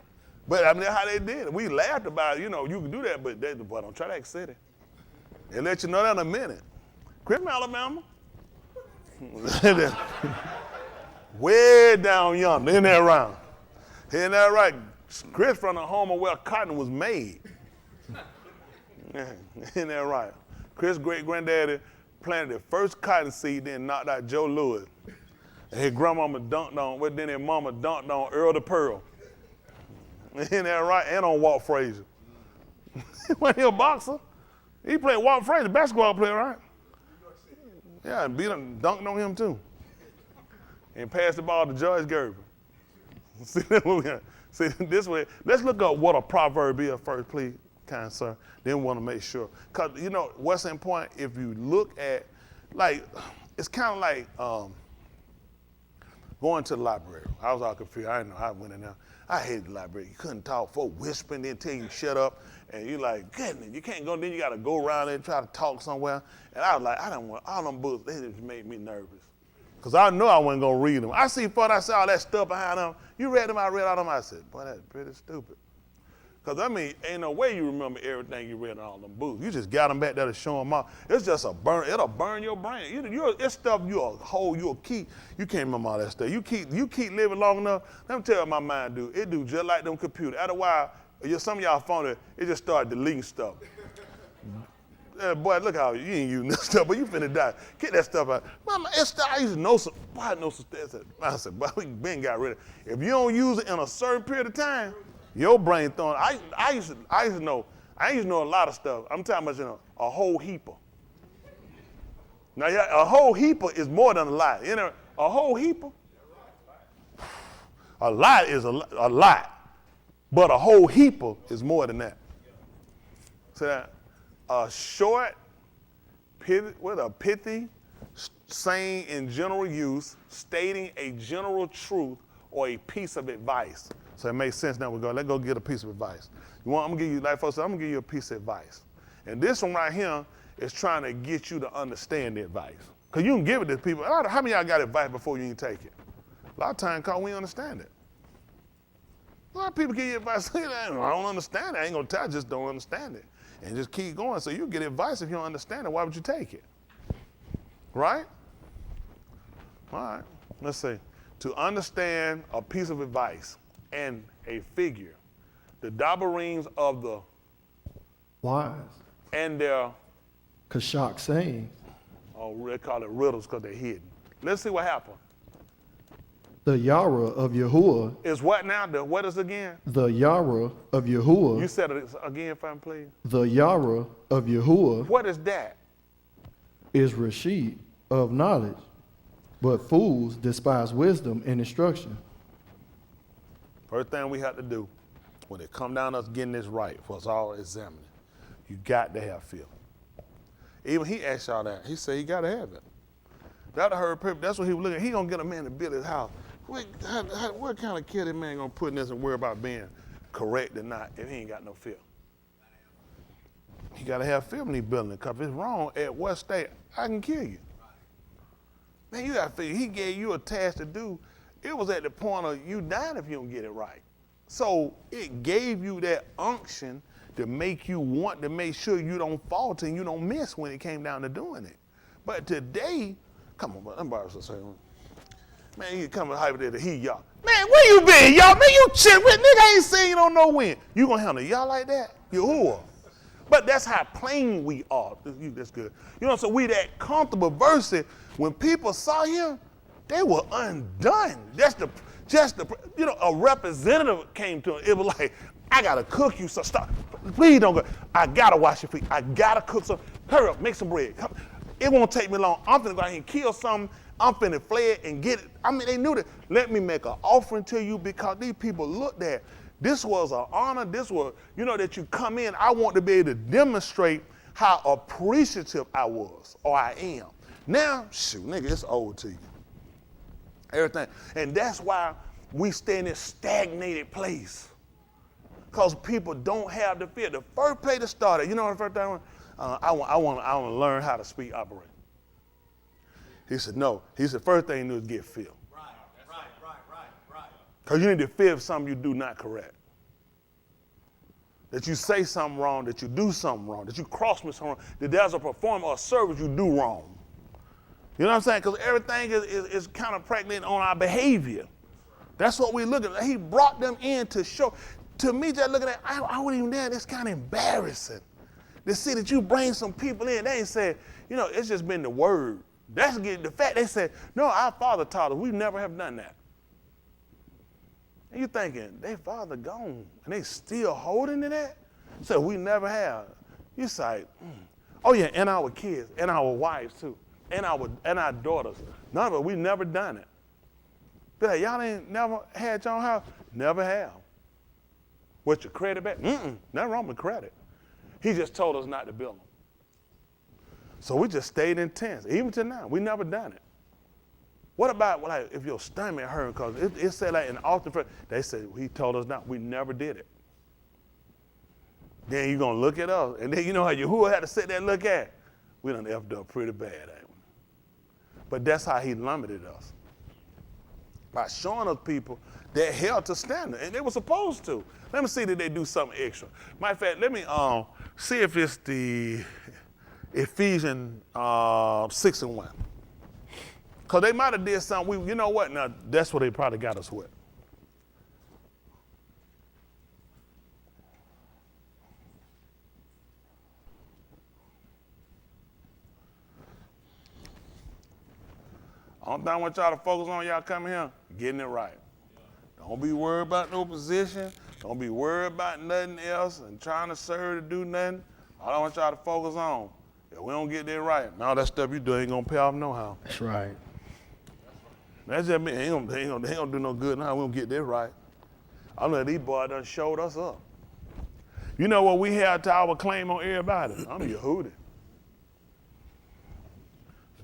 But I mean, that's how they did it. We laughed about it. You know, you can do that, but boy, don't try to act city. They'll let you know that in a minute. Chris from Alabama. Way down yonder, isn't that right? Isn't that right? Chris from the home of where cotton was made. Isn't that right? Chris' great-granddaddy planted the first cotton seed, then knocked out Joe Louis. And his grandmama dunked on, well, then his mama dunked on Earl the Pearl. Isn't that right? And on Walt Frazier. Wasn't he a boxer? He played Walt Frazier, basketball player, right? Yeah, and dunked on him too. And passed the ball to George Gerber. See this way, let's look up what a proverb is first, please, kind sir. Then we want to make sure. Because, you know, what's important, if you look at, like, it's kind of like going to the library. I was all confused. I didn't know how I went in there. I hated the library. You couldn't talk, folk whispering, then tell you shut up. And you're like, goodness, you can't go, then you got to go around there and try to talk somewhere. And I was like, I don't want, all them books, they just made me nervous. Because I know I wasn't going to read them. I see fun, I saw all that stuff behind them. You read them, I read all them. I said, boy, that's pretty stupid. Because, I mean, ain't no way you remember everything you read in all them books. You just got them back there to show them off. It's just a burn, it'll burn your brain. It's stuff you'll hold, you'll keep. You can't remember all that stuff. You keep living long enough, let me tell you what my mind do. It do just like them computers. After a while, some of y'all phone it just start deleting stuff. Boy, look how you ain't using this stuff, but you finna die. Get that stuff out. Mama, I used to know some, boy, I know some stuff. I said, boy, we been got rid of it. If you don't use it in a certain period of time, your brain throwing. I used to know a lot of stuff. I'm talking about, you know, a whole heaper. Now, yeah, a whole heaper is more than a lot. You know, a whole heaper. A lot is a lot, but a whole heaper is more than that. So that a short, pithy saying in general use, stating a general truth or a piece of advice. So it makes sense. Now let's go get a piece of advice. I'm gonna give you, like folks said, I'm gonna give you a piece of advice. And this one right here is trying to get you to understand the advice. Because you can give it to people. How many of y'all got advice before you even take it? A lot of times, we don't understand it. A lot of people give you advice, I don't understand it. I ain't gonna tell you, I just don't understand it. And just keep going. So you get advice if you don't understand it, why would you take it? Right? All right, let's see. To understand a piece of advice and a figure, the double rings of the wise and their Kashak saying. Oh, they call it riddles because they're hidden. Let's see what happened. The Yara of Yahuwah. Is what now? What is again? The Yara of Yahuwah. You said it again, fam, please. The Yara of Yahuwah. What is that? Is Rashid of knowledge, but fools despise wisdom and instruction. First thing we have to do when it come down to us getting this right for us all examining, you got to have feeling. Even he asked y'all that. He said he got to have it. That's what he was looking at. He gonna get a man to build his house. What kind of kid that man gonna put in this and worry about being correct or not if he ain't got no fear? He gotta have fear when he building it, because if it's wrong, at what state, I can kill you. Man, you gotta figure, he gave you a task to do. It was at the point of you dying if you don't get it right. So it gave you that unction to make you want to make sure you don't falter and you don't miss when it came down to doing it. But today, come on, I'm about to say, man, you come and hype it to he y'all. Man, where you been, y'all? Man, you chill with nigga ain't seen you don't know when. You gonna handle y'all like that? You whore. But that's how plain we are. That's good. You know, so we that comfortable versus when people saw him, they were undone. Just the, you know, a representative came to him. It was like, I gotta cook you, so stop. Please don't go. I gotta wash your feet. I gotta cook some. Hurry up, make some bread. Come. It won't take me long. I'm finna go out here and kill something. I'm finna flay it and get it. I mean, they knew that. Let me make an offering to you because these people looked at. This was an honor. This was, that you come in. I want to be able to demonstrate how appreciative I was or I am. Now, shoot, nigga, it's over to you. Everything. And that's why we stay in this stagnated place. Because people don't have the fear. The first place to start it, you know what the first thing I want to learn how to speak operate. He said, no. He said, first thing you do is get fear. Right. Because you need to fear something you do not correct. That you say something wrong, that you do something wrong, that you cross me something wrong, that there's a performance or a service you do wrong. You know what I'm saying? Because everything is kind of pregnant on our behavior. That's what we look at. He brought them in to show. To me, just looking at, I wasn't even there. It's kind of embarrassing to see that you bring some people in. They ain't said, it's just been the word. That's the fact. They said, no, our father taught us. We never have done that. And you're thinking, their father gone, and they still holding to that? So we never have. You say, oh yeah, and our kids, and our wives too, and our daughters. None of it, we never done it. But y'all ain't never had your own house? Never have. What's your credit back? Nothing wrong with credit. He just told us not to build them. So we just stayed in tents. Even to now, we never done it. What about if your stomach hurt? Because it said in often, they said, he told us not. We never did it. Then you're going to look at us. And then you know how Yahuwah had to sit there and look at. We done effed up pretty bad, ain't we? But that's how he limited us. By showing us people that held to standard. And they were supposed to. Let me see that they do something extra. Matter of fact, let me see if it's the Ephesians 6:1. Because they might have did something. You know what? Now, that's what they probably got us with. Only thing I want y'all to focus on, y'all coming here, getting it right. Don't be worried about no position. Don't be worried about nothing else and trying to serve to do nothing. All I want y'all to focus on, if we don't get that right, all that stuff you do ain't gonna pay off no how. That's right. That's just me. Ain't gonna do no good now. We don't get that right. I know these boys done showed us up. You know what we had to our claim on everybody? I'm Yehudi.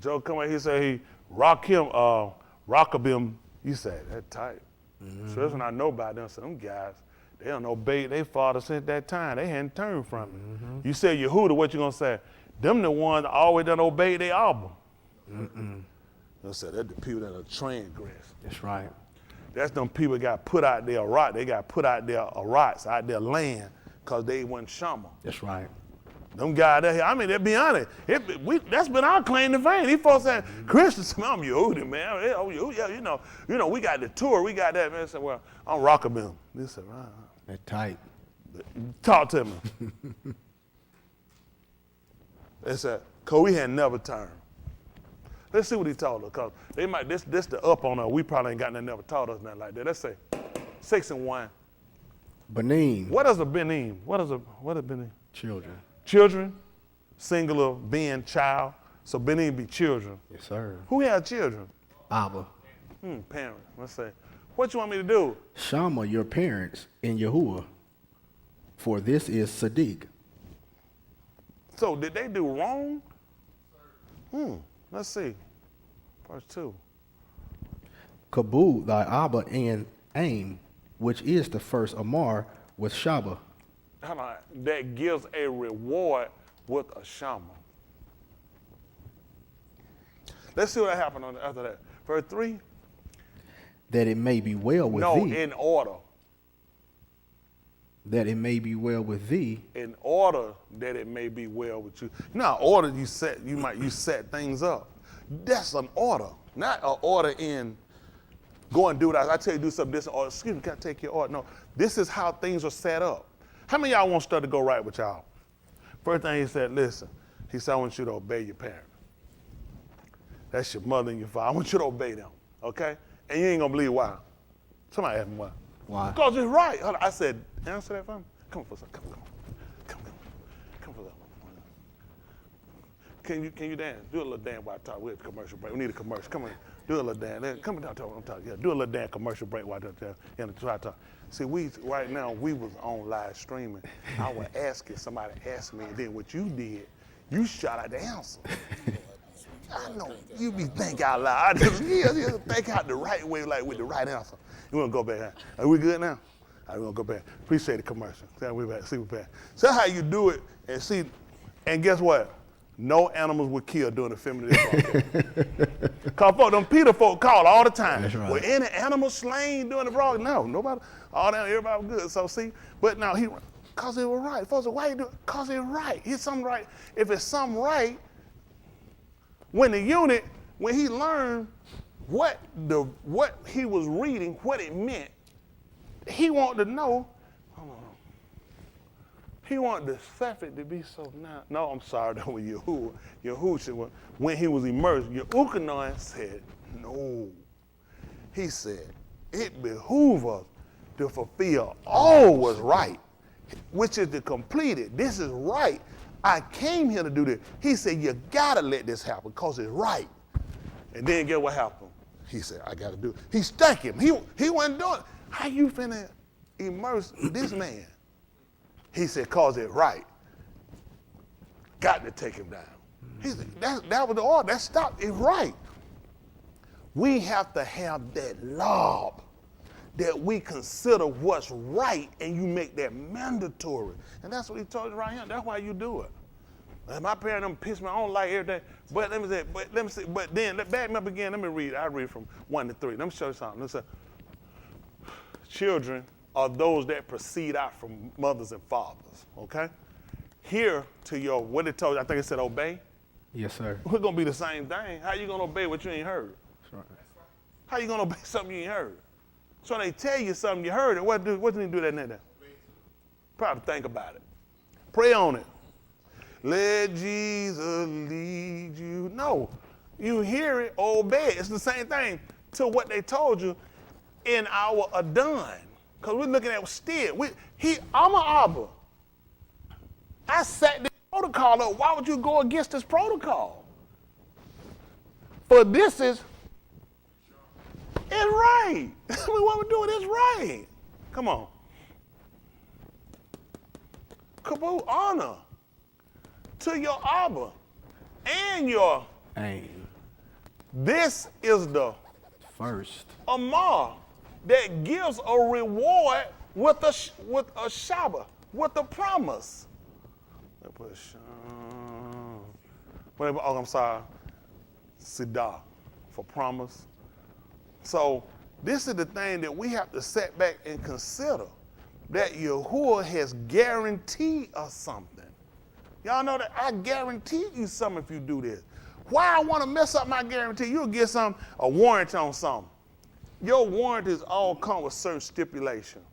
Joe come out, he said he rock him, you say, that tight. Mm-hmm. So that's when I know about them. So them guys, they don't obey their father since that time. They hadn't turned from it. Mm-hmm. You say Yehuda, what you gonna say? Them the ones that always done obey their Abba. They said that's the people that are transgressed. That's right. That's them people that got put out there right. They got put out there rights, out their land, because they wasn't Shama. That's right. Them guys there, I mean, to be honest, that's been our claim to fame. These folks saying, Christians, I'm Yehudi, man. Yeah, we got the tour, we got that, man. They said, well, I'm Rockabilly. They said, right. They're tight. Talk to me. They said, because we had never turned. Let's see what he told us, because they might, this the up on us. We probably ain't got nothing never taught us nothing like that. Let's say 6:1. Benin. What is a Benin? What is Benin? Children. Children, singular being child. So Benin be children. Yes, sir. Who had children? ABBA. Parents. Let's say. What you want me to do? Shama your parents in Yahuwah, for this is Sadiq. So did they do wrong? Let's see. Verse 2. Kabul thy Abba and Aim, which is the first Amar with Shaba. That gives a reward with a Shama. Let's see what happened after that. Verse 3. That it may be well with thee. No, in order. That it may be well with thee. In order that it may be well with you. Now, order you set things up. That's an order, not an order in go and do that. I tell you do something this, or excuse me, can I take your order? No, this is how things are set up. How many of y'all want stuff to go right with y'all? First thing he said, listen, he said, I want you to obey your parents. That's your mother and your father. I want you to obey them, okay? And you ain't gonna believe why. Somebody asked me why. Why? Because it's right. I said, Answer that for me. Come for a second. Come for a second. Can you dance? Do a little dance while I talk. We're at the commercial break. We need a commercial. Come on, do a little dance. Come and talk. I'm talking. Yeah, do a little dance commercial break while I talk. Try to talk. See, right now we was on live streaming. I was asking, somebody asked me, and then what you did, you shot out the answer. I know you be think out loud. I just think out the right way, like with the right answer. You want to go back? Are we good now? All right, we gonna go back. Appreciate the commercial. We back. See, we back. So how you do it, and see, and guess what? No animals were killed during the filming of this broadcast. Cause them Peter folk call all the time. That's right. Were any animals slain during the broadcast? No, nobody. All that, everybody was good. So see, but now cause it was right. Folks say, why you do it? Cause it's right. It's something right. If it's something right, when he learned what he was reading, what it meant, he wanted to know. He wanted the Sephet to be so now. No, I'm sorry, that was Yahushua. When he was immersed, Yahushua said, no. He said, it behooves us to fulfill all what's right, which is to complete it. This is right. I came here to do this. He said, you gotta let this happen because it's right. And then get what happened? He said, I gotta do it. He stuck him. He wasn't doing it. How you finna immerse this man? He said, cause it's right. Got to take him down. He said, that was the order. That stopped. It's right. We have to have that law that we consider what's right, and you make that mandatory. And that's what he told us right here. That's why you do it. And my parents them pissed me. I don't like everything. But let me say. But then back me up again. Let me read. I read from 1 to 3. Let me show you something. Let me say, children are those that proceed out from mothers and fathers, okay? Here to your, what it told you, I think it said obey. Yes, sir. It's gonna be the same thing. How you gonna obey what you ain't heard? That's right. How you gonna obey something you ain't heard? So they tell you something you heard, and what do you do that in there? Probably think about it. Pray on it. Let Jesus lead you. No, you hear it, obey it. It's the same thing to what they told you in our Adon. Because we're looking at still. I'm an ABBA. I set this protocol up. Why would you go against this protocol? For this it's right. I mean, what we're doing is right. Come on. Kabul, honor to your ABBA and your Aim. This is the First. Amar that gives a reward with a Shabbat, with a promise. I'm sorry, Sidah, for promise. So this is the thing that we have to sit back and consider, that Yahuwah has guaranteed us something. Y'all know that I guarantee you something if you do this. Why I want to mess up my guarantee? You'll get a warranty on something. Your warranties all come with certain stipulations.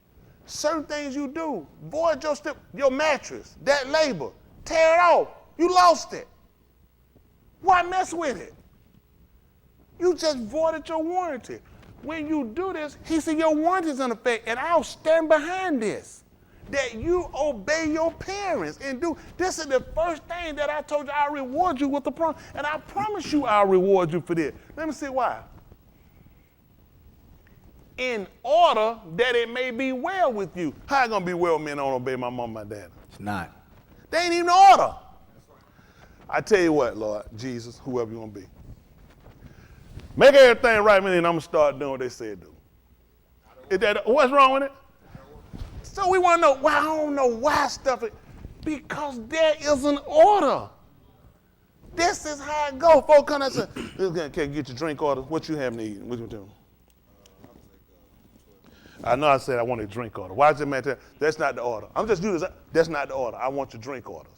Certain things you do, void your mattress, that labor, tear it off. You lost it. Why mess with it? You just voided your warranty. When you do this, he said your warranty is in effect, and I'll stand behind this. That you obey your parents and do. This is the first thing that I told you I'll reward you with the promise. And I promise you I'll reward you for this. Let me see why. In order that it may be well with you. How it gonna be well with me and I don't obey my mom and my dad? It's not. They ain't even order. I tell you what, Lord, Jesus, whoever you want to be. Make everything right, man, and I'm going to start doing what they said do. What's wrong with it? So we want to know, I don't know why stuff it, because there is an order. This is how it goes. Folks come and say, can you get your drink order? What you having to eat? What you doing? I know I said I want a drink order. Why does it matter? That's not the order. I'm just doing this. That's not the order. I want your drink orders.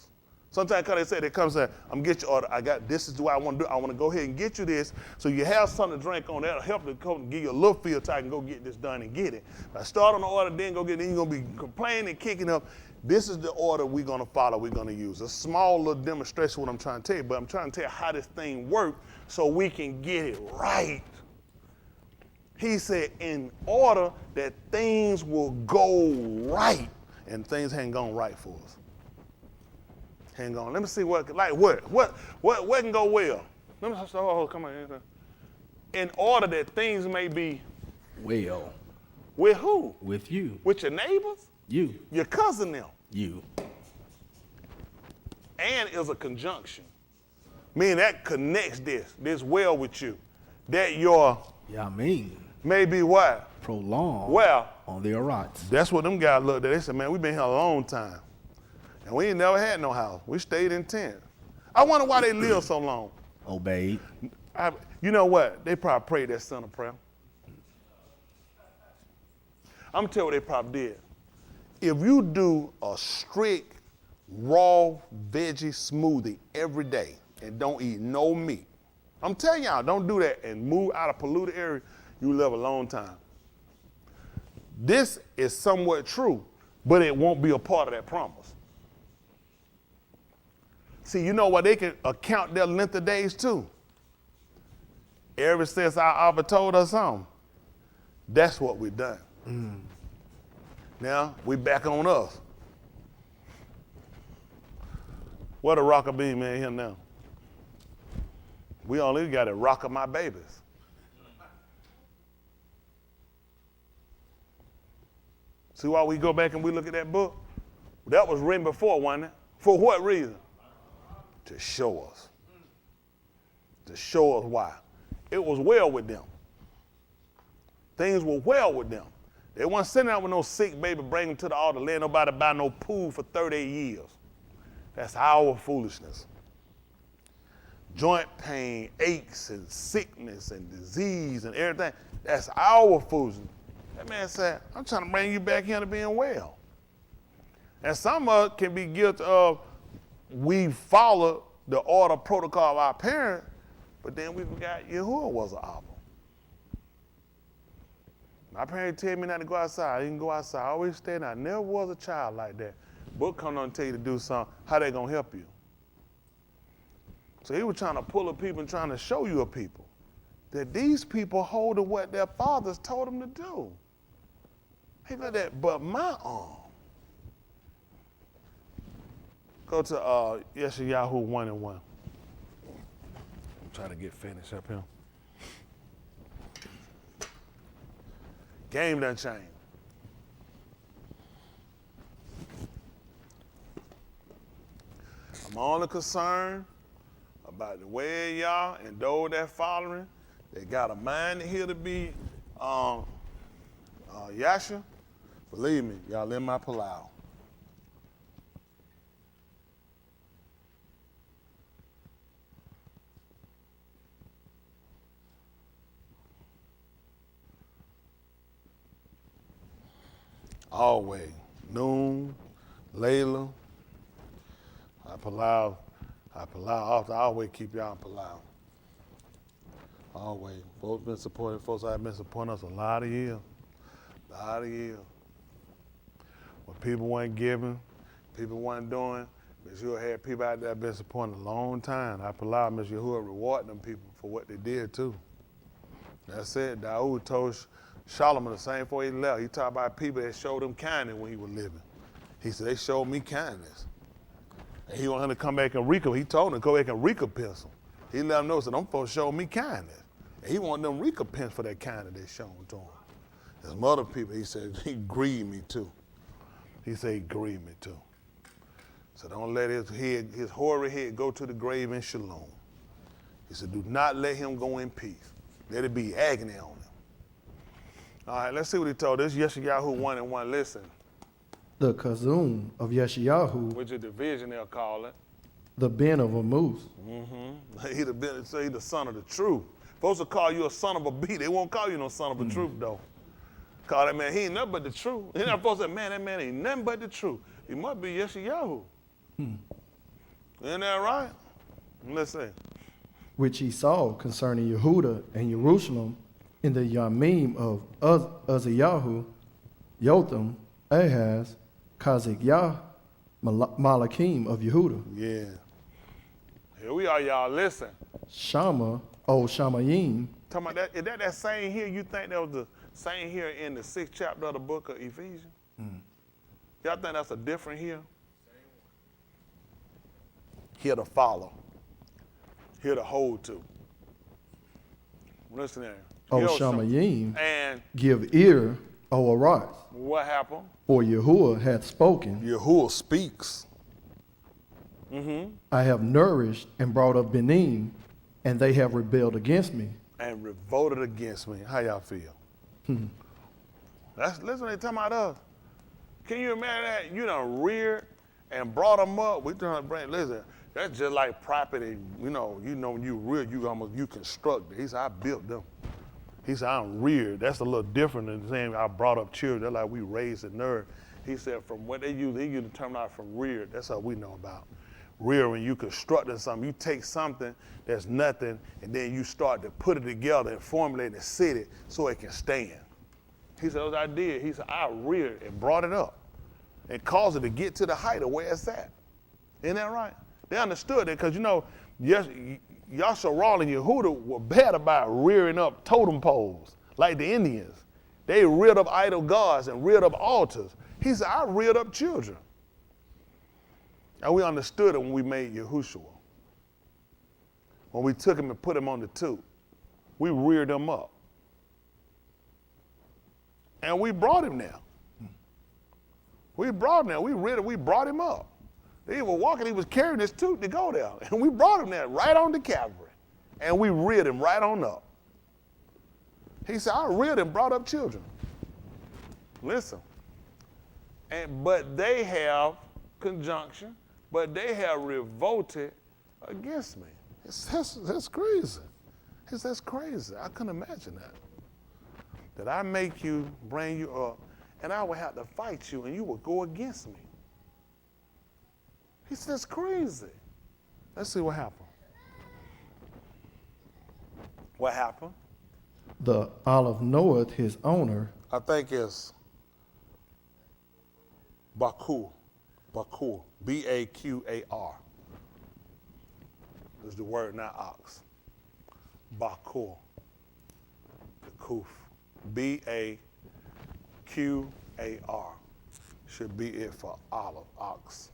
Sometimes they come and say, I'm get your order. This is what I want to do. I want to go ahead and get you this so you have something to drink on. That'll help to give you a little feel so I can go get this done and get it. If I start on the order, then go get it, then you're going to be complaining and kicking up. This is the order we're going to follow, we're going to use. A small little demonstration of what I'm trying to tell you, but I'm trying to tell you how this thing works so we can get it right. He said, in order that things will go right. and things hadn't gone right for us. Hadn't gone. Let me see what can go well. Let me come on. In order that things may be Well, with who? with you. With your neighbors? You. Your cousin them. You. And is a conjunction. Meaning that connects this well with you. That your Yeah, I mean, may be what? prolong Well, on their rights. that's what them guys looked at. They said, man, we've been here a long time. And we ain't never had no house. We stayed in tents. I wonder why they lived so long. Obeyed. You know what? They probably prayed that sinner prayer. I'm gonna tell you what they probably did. If you do a strict raw veggie smoothie every day and don't eat no meat, I'm telling y'all, don't do that and move out of polluted area, you live a long time. This is somewhat true, but it won't be a part of that promise. See, you know what? They can account their length of days too. Ever since our Abba told us something, that's what we've done. Now, we back on us. What a rocker beam man here now. We only got to rocker my babies. See why we go back and we look at that book? That was written before, wasn't it? For what reason? To show us. To show us why. It was well with them. Things were well with them. They weren't sitting out with no sick baby, bring them to the altar, letting nobody buy no pool for 38 years. That's our foolishness. Joint pain, aches, and sickness, and disease, and everything. That's our foolishness. That man said, I'm trying to bring you back here to being well. And some of us can be guilty of we followed the order protocol of our parents, but then we forgot Yahuwah was an Abba. My parents tell me not to go outside. I didn't go outside. I always stayed in. I never was a child like that. Book come on and tell you to do something. How they gonna help you? So he was trying to pull a people and trying to show you a people that these people hold to what their fathers told them to do. He like that, but my arm. Go to Yeshayahu 1:1. I'm trying to get finished up here. Game done changed. I'm only concerned about the way y'all and those that following, they got a mind here to be Yasha. Believe me, y'all in my palau. Always. Noon, Layla. I palau often. I always keep y'all in palau. Always. Folks been supporting, folks have been supporting us a lot of years. When people weren't giving, people weren't doing, Ms. Yahuwah had people out there been supporting a long time. I palau Ms. Yahuwah rewarding them people for what they did too. That's it. Daoud told Solomon the same before he left. He talked about people that showed him kindness when he was living. He said, they showed me kindness. And he wanted him to come back and recompense. He told him to go back and recompense him. He let him know, said, them folks showed me kindness. And he wanted them recompense for that kindness they showed to him. There's some other people, he said, he grieved me too. He said, he grieved me too. So don't let his hoary head go to the grave in shalom. He said, do not let him go in peace. Let it be agony on him. All right, let's see what he told us. Yeshayahu 1:1. Listen. The Kazum of Yeshayahu, Which is the vision they'll call it. the Ben of a moose. He the son of the truth. Folks will call you a son of a bee. They won't call you no son of a truth, though. Call that man, he ain't nothing but the truth. He not supposed to say, man, that man ain't nothing but the truth. He must be Yeshayahu. Isn't that right? Let's see. Which he saw concerning Yehuda and Jerusalem in the Yamim of Uzziyahu, Jotham, Ahaz, Kazikyah, Malakim of Yehuda, Yeah. Here we are, y'all. Listen. Shama, Shamayim, Talking about that, is that same here? You think that was the same here in the 6th chapter of the book of Ephesians? Y'all think that's a different here? Here to follow. Here to hold to. Listen there. O Hear some- Shamayim, And give ear, O arise, what happened? for Yahuwah hath spoken. Yahuwah speaks. I have nourished and brought up Benin, and they have rebelled against me. And revolted against me. How y'all feel? Listen, they talking about us. Can you imagine that? You done reared and brought them up. We trying to bring, listen, that's just like property. You know, when you rear, you construct it. He said, I built them. He said, I'm reared. That's a little different than saying I brought up children. They're like we raised and nourished. He said, from what they use the terminology from reared. That's all we know about. Rear, when you constructing something, you take something that's nothing, and then you start to put it together and formulate and sit it so it can stand. He said, that's what I did. He said, I reared and brought it up and caused it to get to the height of where it's at. Isn't that right? They understood it because, yes, Yasharal and Yehuda were bad about rearing up totem poles like the Indians. They reared up idol gods and reared up altars. He said, I reared up children. And we understood it when we made Yahushua. When we took him and put him on the tube, we reared him up. And we brought him there. We brought him there. We brought him up. He was walking, he was carrying his tooth to go there. And we brought him there right on the Calvary. And we reared him right on up. He said, I reared and brought up children. Listen. But they have conjunction, but they have revolted against me. That's crazy. That's crazy. I couldn't imagine that. That I make you, bring you up, and I would have to fight you, and you would go against me. He said, that's crazy. Let's see what happened. What happened? The olive knoweth his owner. I think it's Bakur. Bakur. B-A-Q-A-R. Is the word, not ox. Bakur. The kuf. B-A-Q-A-R. Should be it for olive, ox.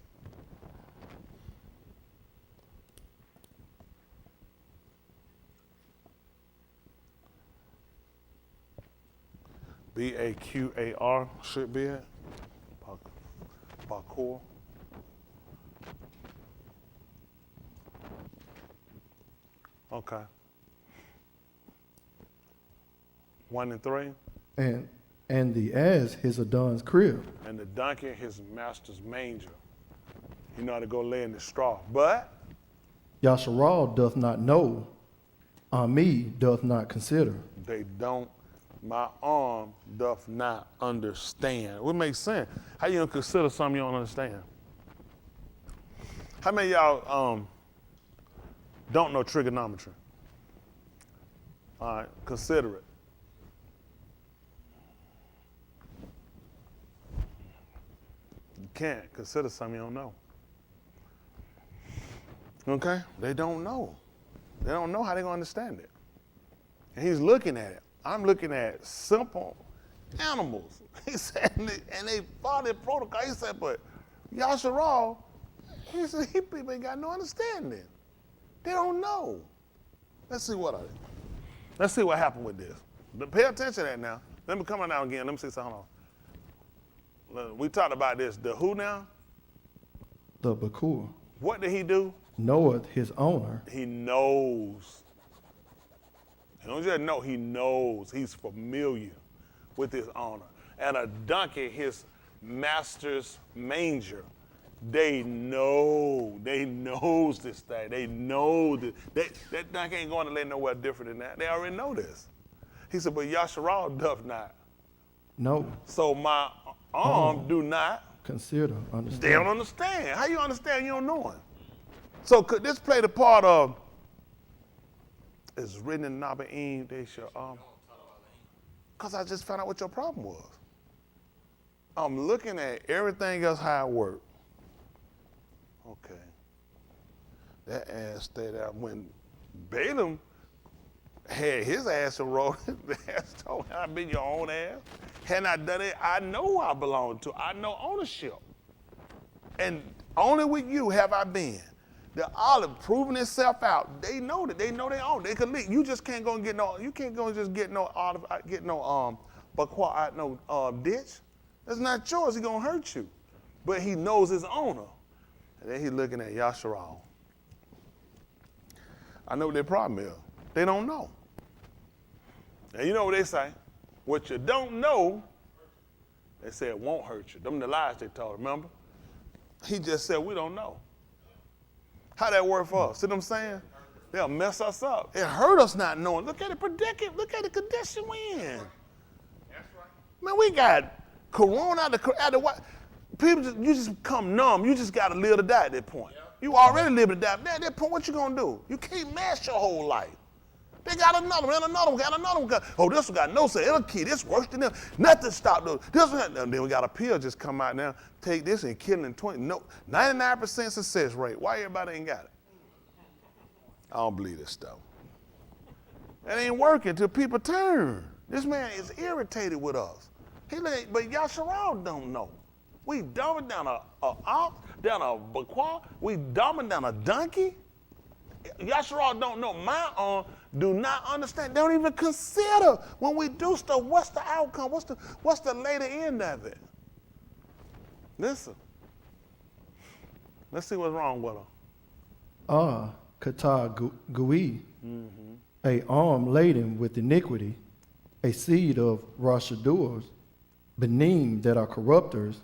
B-A-Q-A-R should be it. Bakur. Okay. 1 and 3. And the ass his Adon's crib. And the donkey his master's manger. You know how to go lay in the straw. But Yasharal doth not know. Ami doth not consider. they don't. My arm doth not understand. What makes sense? How you gonna consider something you don't understand? How many of y'all don't know trigonometry? All right, consider it. You can't consider something you don't know. Okay? They don't know. They don't know how they're gonna understand it. And he's looking at it. I'm looking at simple animals. He said, and they followed the protocol. He said, but Yasharal, he said, he people ain't got no understanding. They don't know. Let's see what happened with this. But pay attention to that now. Let me come on now again. Let me see something. Hold on. We talked about this. The who now? The Bakur What did he do? knoweth his owner. He knows. He don't just know, he knows. He's familiar with his owner. And a donkey, his master's manger. They know. They knows this thing. They know that donkey ain't going to lay nowhere different than that. They already know this. He said, but Yasharal doth not. No. So my arm do not. Consider. Understand. They don't understand. How you understand you don't know him? So could this play the part of, it's written in Naba'im, they shall, because I just found out what your problem was. I'm looking at everything else how it worked. Okay. That ass stayed out when Balaam Had his ass enrolled, the ass told him, I've been your own ass. Hadn't I done it, I know who I belong to. I know ownership. And only with you have I been. The olive proving itself out. They know that. They know they own. They can leave. You just can't go and get no. You can't go and just get no olive. Get no bakwa out no ditch. That's not yours. He gonna hurt you. But he knows his owner. And then he looking at Yasharal. I know what their problem is. They don't know. And you know what they say? What you don't know, they say it won't hurt you. Them the lies they told. Remember? He just said we don't know. How that work for us? See what I'm saying? They'll mess us up. It hurt us not knowing. Look at the predicament. Look at the condition we in. That's right. Man, we got corona out the what? People you just become numb. You just got to live to die at that point. Yep. You already live to die. At that point, what you gonna do? You can't mash your whole life. They got another one, got another one. Oh, this one got no say. It'll kill. This worse than them. Nothing stop those. This one, and then we got a pill just come out now. Take this and kill it in 20. No, 99% success rate. Why everybody ain't got it? I don't believe this stuff. It ain't working till people turn. This man is irritated with us. But Yasharal don't know. We dumbing down a ox, down a bakwa. We dumbing down a donkey. Yasharal don't know. My own do not understand. They don't even consider when we do stuff. What's the outcome? What's the later end of it? Listen. Let's see what's wrong with them. Kata Gui, a arm laden with iniquity, a seed of Rashaduas, Benim that are corrupters,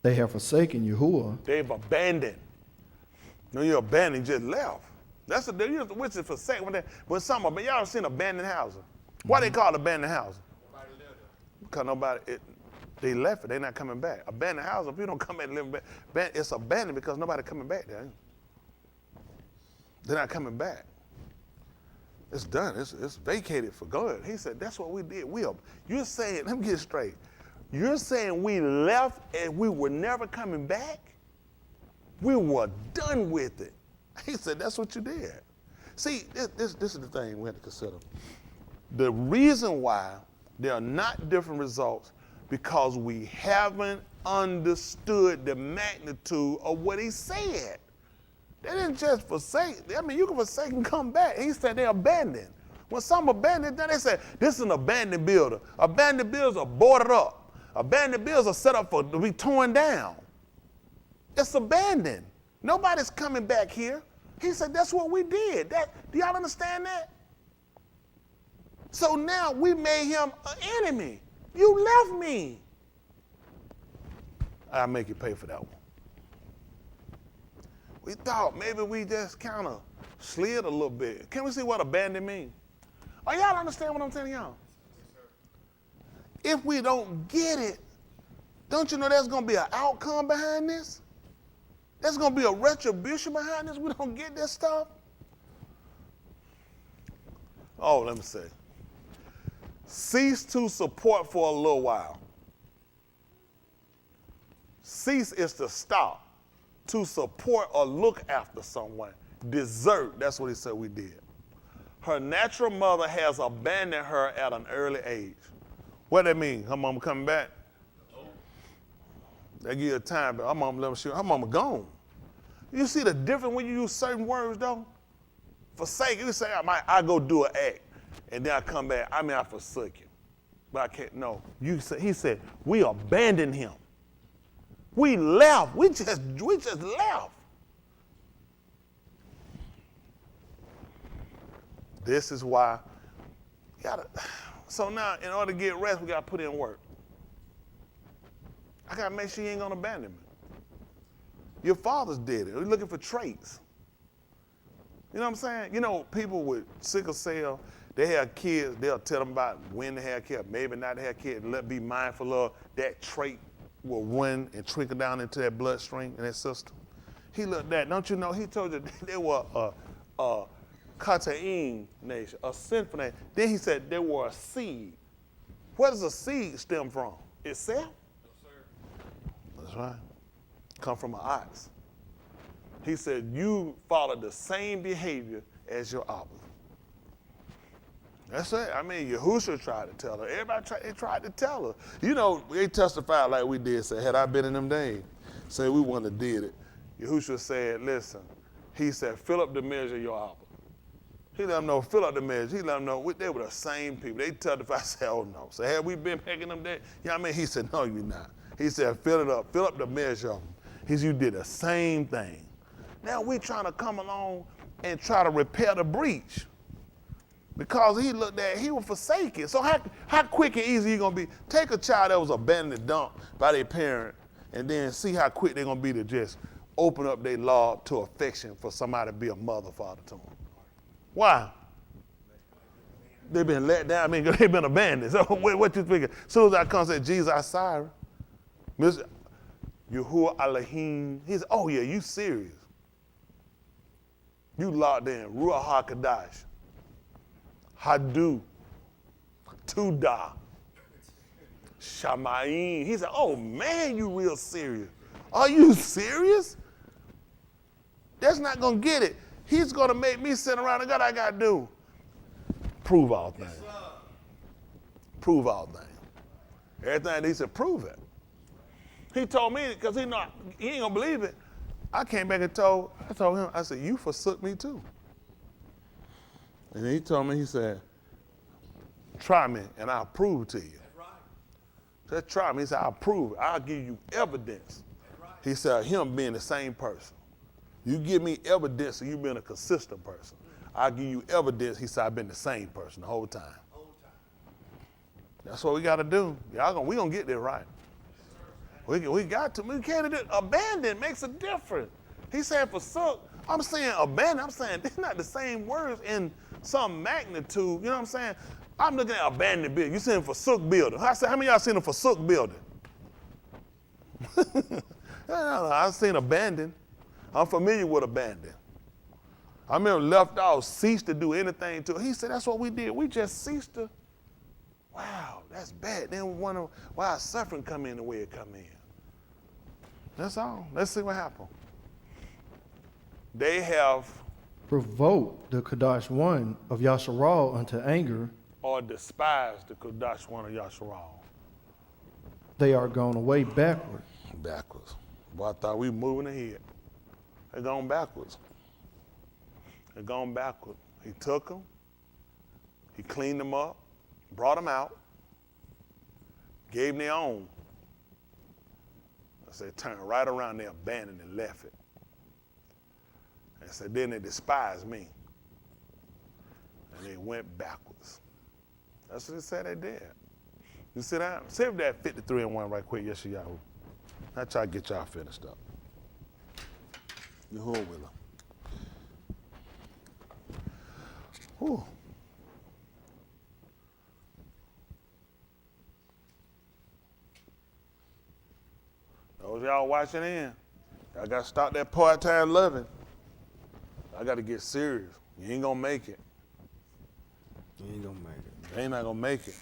they have forsaken Yahuwah. They've abandoned. No, you abandoned, just left. That's the difference. Which is forsaken. When y'all ever seen abandoned housing? Why they call it abandoned housing? Nobody lived there. Because nobody, they left it. They're not coming back. Abandoned housing, if you don't come back and live back, it's abandoned because nobody coming back there. They're not coming back. It's done. It's vacated for good. He said, that's what we did. You're saying, let me get it straight. You're saying we left and we were never coming back? We were done with it. He said, that's what you did. See, this is the thing we have to consider. The reason why there are not different results because we haven't understood the magnitude of what he said. They didn't just forsake. I mean, you can forsake and come back. He said they abandoned. When some abandoned, then they said, this is an abandoned builder. Abandoned builders are boarded up. Abandoned builders are set up to be torn down. It's abandoned. Nobody's coming back here. He said, that's what we did. Do y'all understand that? So now we made him an enemy. You left me. I'll make you pay for that one. We thought maybe we just kind of slid a little bit. Can we see what abandon means? Oh, y'all understand what I'm telling y'all? If we don't get it, don't you know there's going to be an outcome behind this? There's going to be a retribution behind this. We don't get this stuff. Oh, let me say. Cease to support for a little while. Cease is to stop. To support or look after someone. Desert, that's what he said we did. Her natural mother has abandoned her at an early age. What that mean? Her mama coming back? They give you a time, but her mama gone. You see the difference when you use certain words though? Forsake, you say, I go do an act, and then I come back, I forsook him. But I can't, no. He said, we abandoned him. We left. We just left. This is why. So now, in order to get rest, we got to put in work. I got to make sure you ain't going to abandon me. Your fathers did it. We're looking for traits. You know what I'm saying? You know, people with sickle cell, they have kids, they'll tell them about when to have kids, maybe not to have kids, and be mindful of that trait will run and trickle down into that bloodstream and that system. He looked at that. Don't you know, he told you they were a Kataim nation, a sinful nation. Then he said they were a seed. Where does a seed stem from? Itself? No, sir. That's right. Come from an ox. He said you follow the same behavior as your Abba. That's it. I mean, Yahushua tried to tell her. Everybody tried to tell her. You know, they testified like we did, said, had I been in them days, say we wouldn't have did it. Yahushua said, listen, he said, fill up the measure of your apple. He let them know, fill up the measure. He let them know, they were the same people. They testified, said, oh no. So had we been picking them days? You know what I mean? He said, no, you're not. He said, fill it up, fill up the measure of them. He said, you did the same thing. Now we trying to come along and try to repair the breach. Because he looked at, he was forsaken. So how quick and easy you gonna be? Take a child that was abandoned and dumped by their parent and then see how quick they're gonna be to just open up their law to affection for somebody to be a mother, father to them. Why? They've been let down, I mean, they've been abandoned. So what you thinking? As soon as I come and say, Jesus, I'm sorry. Mr. Yahuwah Elohim, he said, oh yeah, you serious. You locked in, Ruach HaKodesh. Hadu, Tuda, Shamayim. He said, oh man, you real serious. Are you serious? That's not gonna get it. He's gonna make me sit around and what I gotta do? Prove all things. Prove all things. Everything he said, prove it. He told me, because he ain't gonna believe it. I came back and I told him, I said, you forsook me too. And he told me, he said, try me and I'll prove to you. That's right. Just try me. He said, I'll prove it. I'll give you evidence. That's right. He said, him being the same person. You give me evidence of you being a consistent person. I'll give you evidence, he said, I've been the same person the whole time. That's what we got to do. We going to get there right. We got to. We can't do it. Abandon makes a difference. He said forsook. I'm saying abandon. I'm saying they're not the same words in some magnitude. You know what I'm saying? I'm looking at abandoned building. You saying forsook building. I said, how many of y'all seen a forsook building? No, I've seen abandoned. I'm familiar with abandon. I remember left off, ceased to do anything to it. He said, that's what we did. We just ceased to. Wow, that's bad. Then we wonder why suffering come in the way it come in. That's all. Let's see what happened. They have provoked the Kadash one of Yasharal unto anger. Or despised the Kadash one of Yasharal. They are gone away backward. Backwards. Boy, I thought we were moving ahead. They're going backwards. They're going backward. He took them. He cleaned them up. Brought them out. Gave them their own. I said, turned right around, they abandoned and left it. And said, then they despised me. And they went backwards. That's what it said they did. You sit down. Save that 53 and 1 right quick, yes, Yahoo. I try to get y'all finished up. Yahuwah Willow. Whew. Those y'all watching in, I got to stop that part-time loving. I got to get serious. You ain't going to make it. You ain't gonna make it. You ain't not going to make it.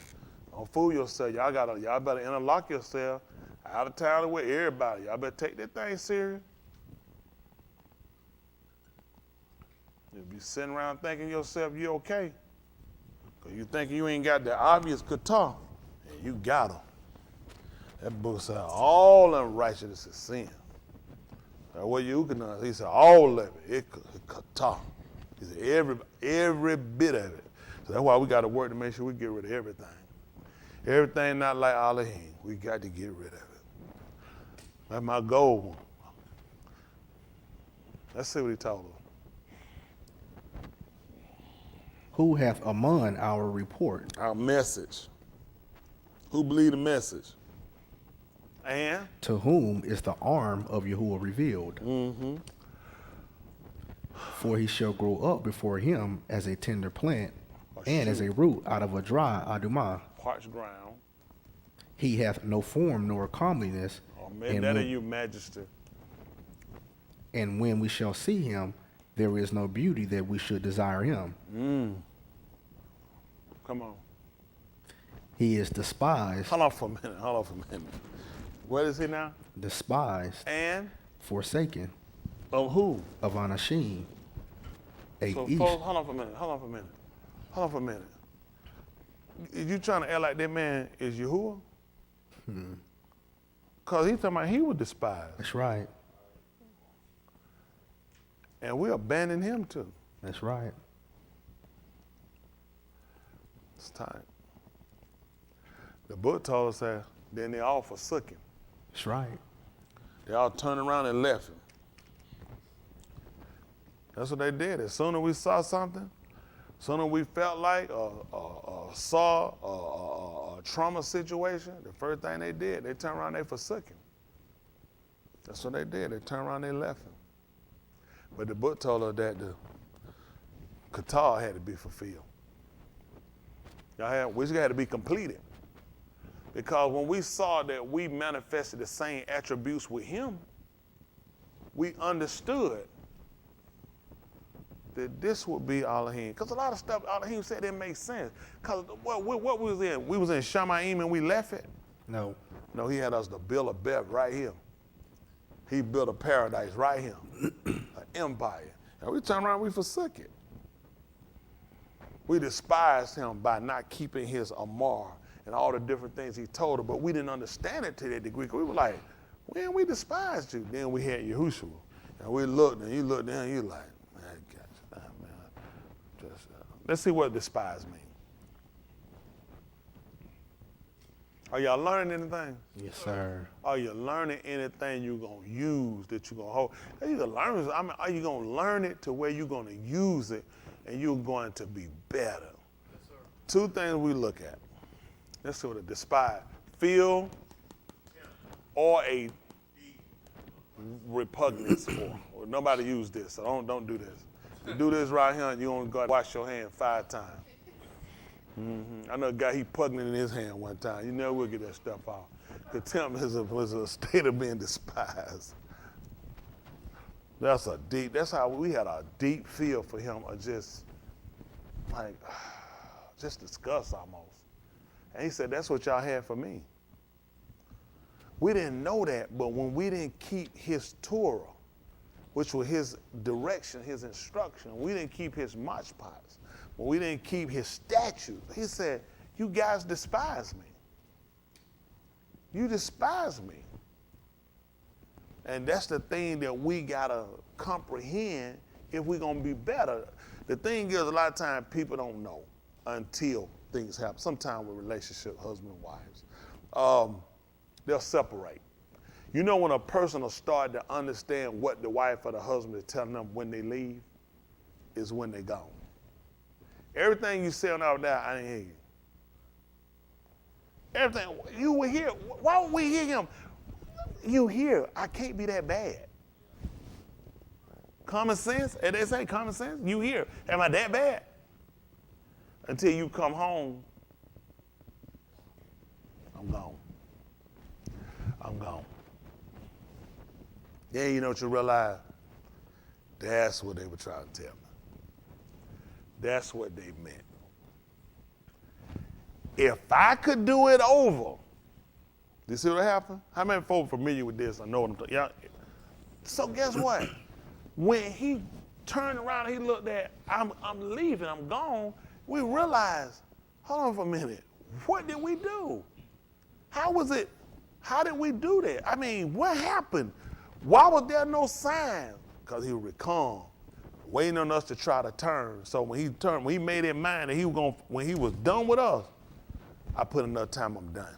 Don't fool yourself. Y'all better interlock yourself out of town with everybody. Y'all better take that thing serious. If you sitting around thinking yourself you okay, because you think you ain't got the obvious guitar, and you got them. That book said all unrighteousness is sin. That's what you can know. He said all of it kata. He said every bit of it. So that's why we got to work to make sure we get rid of everything. Everything not like Elohim, we got to get rid of it. That's my goal. Let's see what he told us. Who hath among our report? Our message. Who believe the message? And? To whom is the arm of Yahuwah revealed? Mm-hmm. For he shall grow up before him as a tender plant, and as a root out of a dry adumah. Parched ground. He hath no form nor comeliness. Oh, man, that you majesty. And when we shall see him, there is no beauty that we should desire him. Come on. He is despised. Hold on for a minute. What is he now? Despised. And? Forsaken. Of who? Of Anashim. Hold on for a minute. you trying to act like that man is Yahuwah? Because he's talking about he was despised. That's right. And we abandon him too. That's right. It's time. The book told us that then they all forsook him. That's right. They all turned around and left him. That's what they did. As soon as we saw something, as soon as we felt like saw a trauma situation, the first thing they did, they turned around and they forsook him. That's what they did. They turned around and they left him. But the book told us that the Qatar had to be fulfilled. Which had to be completed. Because when we saw that we manifested the same attributes with him, we understood that this would be Elohim. Because a lot of stuff Elohim said didn't make sense. Because what we was in? We was in Shamayim and we left it? No. No, he had us to build a Beth right here. He built a paradise right here, an empire. And we turned around, we forsook it. We despised him by not keeping his Amar and all the different things he told us, but we didn't understand it to that degree. We were like, man, we despised you. Then we had Yahushua. And we looked, and you looked down, and you like, man, gosh, man, just, let's see what despise means. Are y'all learning anything? Yes, sir. Are you learning anything you're going to use that you're going to hold? You can learn, are you going to learn it to where you're going to use it and you're going to be better? Yes, sir. Two things we look at. Let's see what a despise. Feel or a repugnance for. Well, nobody use this, so don't do this. You do this right here and you're going to go wash your hand 5 times. I know a guy, he pugnant in his hand one time. You never will get that stuff off. Contempt was a state of being despised. That's how we had a deep feel for him, of just like, just disgust almost. And he said, that's what y'all had for me. We didn't know that, but when we didn't keep his Torah, which was his direction, his instruction, we didn't keep his mashpots, when we didn't keep his statutes, he said, you guys despise me. You despise me. And that's the thing that we gotta comprehend if we're gonna be better. The thing is, a lot of times people don't know until things happen. Sometimes with relationships, husband and wives, they'll separate. You know when a person will start to understand what the wife or the husband is telling them when they leave, is when they gone. Everything you say on out there, I didn't hear you. Everything, you were here. Why would we hear him? You hear, I can't be that bad. Common sense, and they say common sense, you hear, am I that bad? Until you come home, I'm gone. I'm gone. Then you know what you realize? That's what they were trying to tell me. That's what they meant. If I could do it over, you see what happened? How many folks familiar with this? I know what I'm talking about. So guess what? When he turned around and he looked at, I'm leaving, I'm gone, we realized, hold on for a minute, what did we do? How was it? How did we do that? I mean, what happened? Why was there no sign? Because he was calm, waiting on us to try to turn. So when he made in mind that he was going, when he was done with us, I put enough time, I'm done.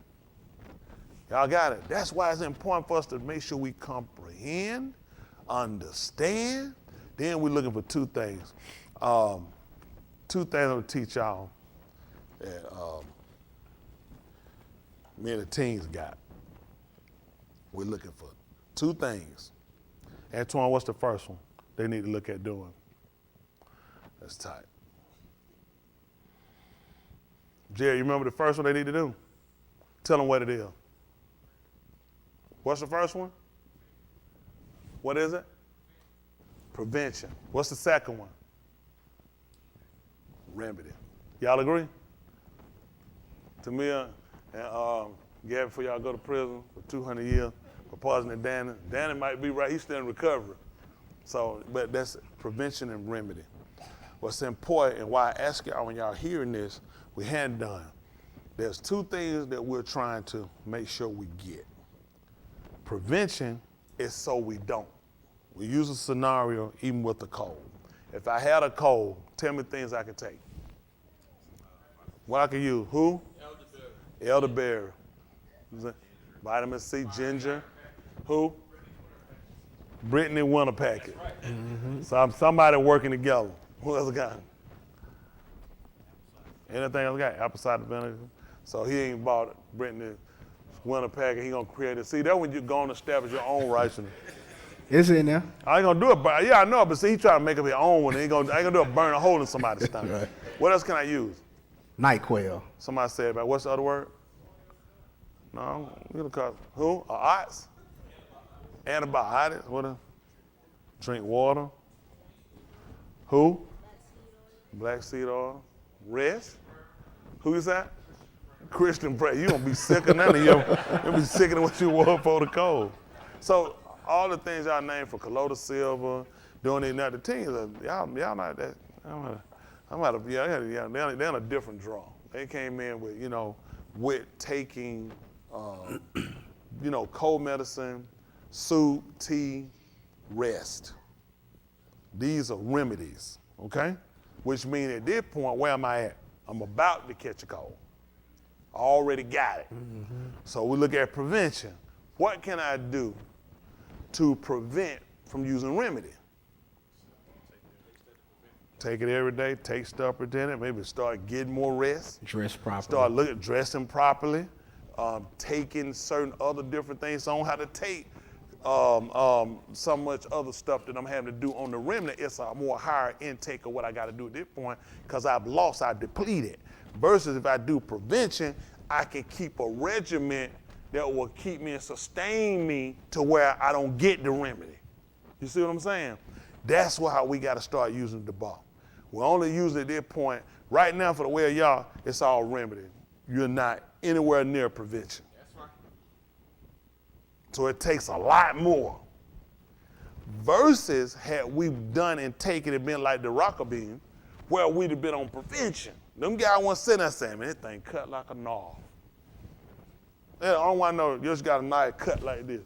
Y'all got it? That's why it's important for us to make sure we comprehend, understand. Then we're looking for 2 things. 2 things I'll teach y'all that me and the teens got. We're looking for 2 things. Antoine, what's the first one they need to look at doing? That's tight. Jerry, you remember the first one they need to do? Tell them what it is. What's the first one? What is it? Prevention. What's the second one? Remedy. Y'all agree? Tamia and Gabby, before y'all go to prison for 200 years for poisoning Danny. Danny might be right, he's still in recovery. So, but that's prevention and remedy. What's important and why I ask y'all when y'all hearing this, we hadn't done, There's two things that we're trying to make sure we get. Prevention is so we don't. We use a scenario even with the cold. If I had a cold, tell me things I could take. What I could use? Who? Elderberry. Vitamin C, ginger. Who? Brittany Winter packet. So I'm somebody working together. Who else got? Anything else got? Apple cider vinegar. So he ain't bought it. Brittany Winter packet. He gonna create it. See, that's when you're going to establish your own righteousness. Is it now? I ain't gonna do it, but yeah, I know, but see, he trying to make up his own one. I ain't gonna do a burn a hole in somebody's stomach. Right. What else can I use? NyQuil. Somebody said about what's the other word? No, you gonna call who? Ots? Antibiotics. What? Drink water. Who? Black seed oil. Rest. Who is that? Christian prayer. You gonna be sick of none of you. You'll be sicker than what you were for the cold. So all the things y'all named for colloidal silver, doing it now, the teams, y'all not that. They're on a different draw. They came in with, with taking, cold medicine, soup, tea, rest. These are remedies, okay? Which means at this point, where am I at? I'm about to catch a cold. I already got it. Mm-hmm. So we look at prevention. What can I do to prevent from using remedy? Take it every day, take stuff, pretend it, maybe start getting more rest. Dress properly. Start dressing properly, taking certain other different things. So I don't have to take so much other stuff that I'm having to do on the remnant. It's a more higher intake of what I got to do at this point because I've depleted. Versus if I do prevention, I can keep a regimen that will keep me and sustain me to where I don't get the remedy. You see what I'm saying? That's how we got to start using the ball. We're only using it at this point. Right now, for the way of y'all, it's all remedy. You're not anywhere near prevention. That's right. So it takes a lot more. Versus had we done and taken it been like the rocker bean, where we'd have been on prevention. Them guys want to sit there saying, man, this thing cut like a knife. Yeah, I don't want to know, you just got a knife cut like this.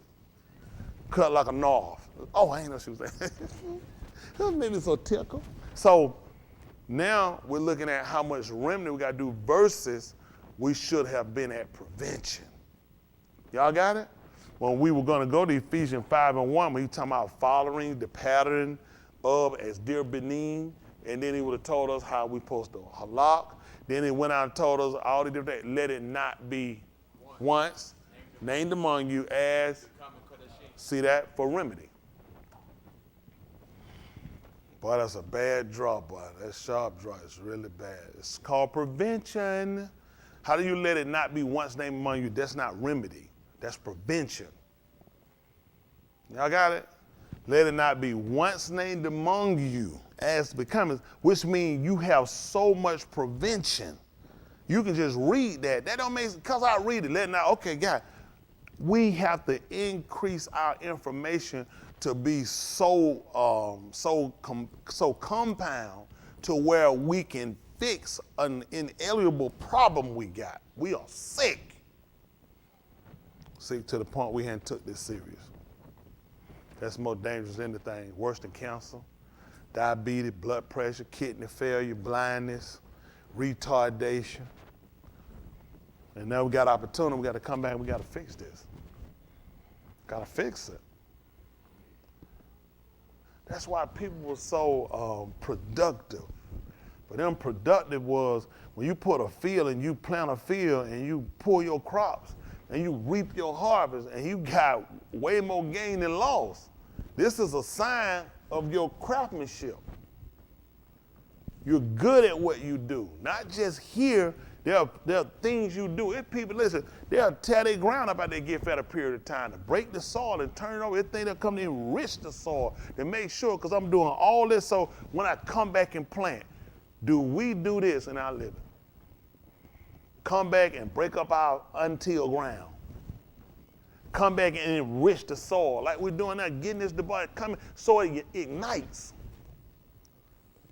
Cut like a knife. Oh, I ain't know she was saying. That made me so tickled. So now we're looking at how much remedy we got to do versus we should have been at prevention. Y'all got it? When we were going to go to Ephesians 5:1, when he talking about following the pattern of as dear Benin, and then he would have told us how we supposed to halak. Then he went out and told us all the different things. Let it not be once named among you as, see that, for remedy. Boy, that's a bad draw, boy. That sharp draw is really bad. It's called prevention. How do you let it not be once named among you? That's not remedy. That's prevention. Y'all got it? Let it not be once named among you as becoming, which means you have so much prevention. You can just read that. That don't make, because I read it, let it not, okay, God, we have to increase our information to be so compound to where we can fix an inalienable problem we got. We are sick. Sick to the point we hadn't took this serious. That's more dangerous than anything, worse than cancer, diabetes, blood pressure, kidney failure, blindness, retardation. And now we got opportunity, we got to come back and we got to fix this. Got to fix it. That's why people were so productive. But them productive was when you put a field and you plant a field and you pull your crops and you reap your harvest and you got way more gain than loss. This is a sign of your craftsmanship. You're good at what you do. Not just here, there are things you do. If people, listen, they'll tear their ground up after they get for a period of time to break the soil and turn it over. Everything they'll come to enrich the soil to make sure, because I'm doing all this, so when I come back and plant, do we do this in our living? Come back and break up our untilled ground. Come back and enrich the soil like we're doing now, getting this debate coming so it ignites.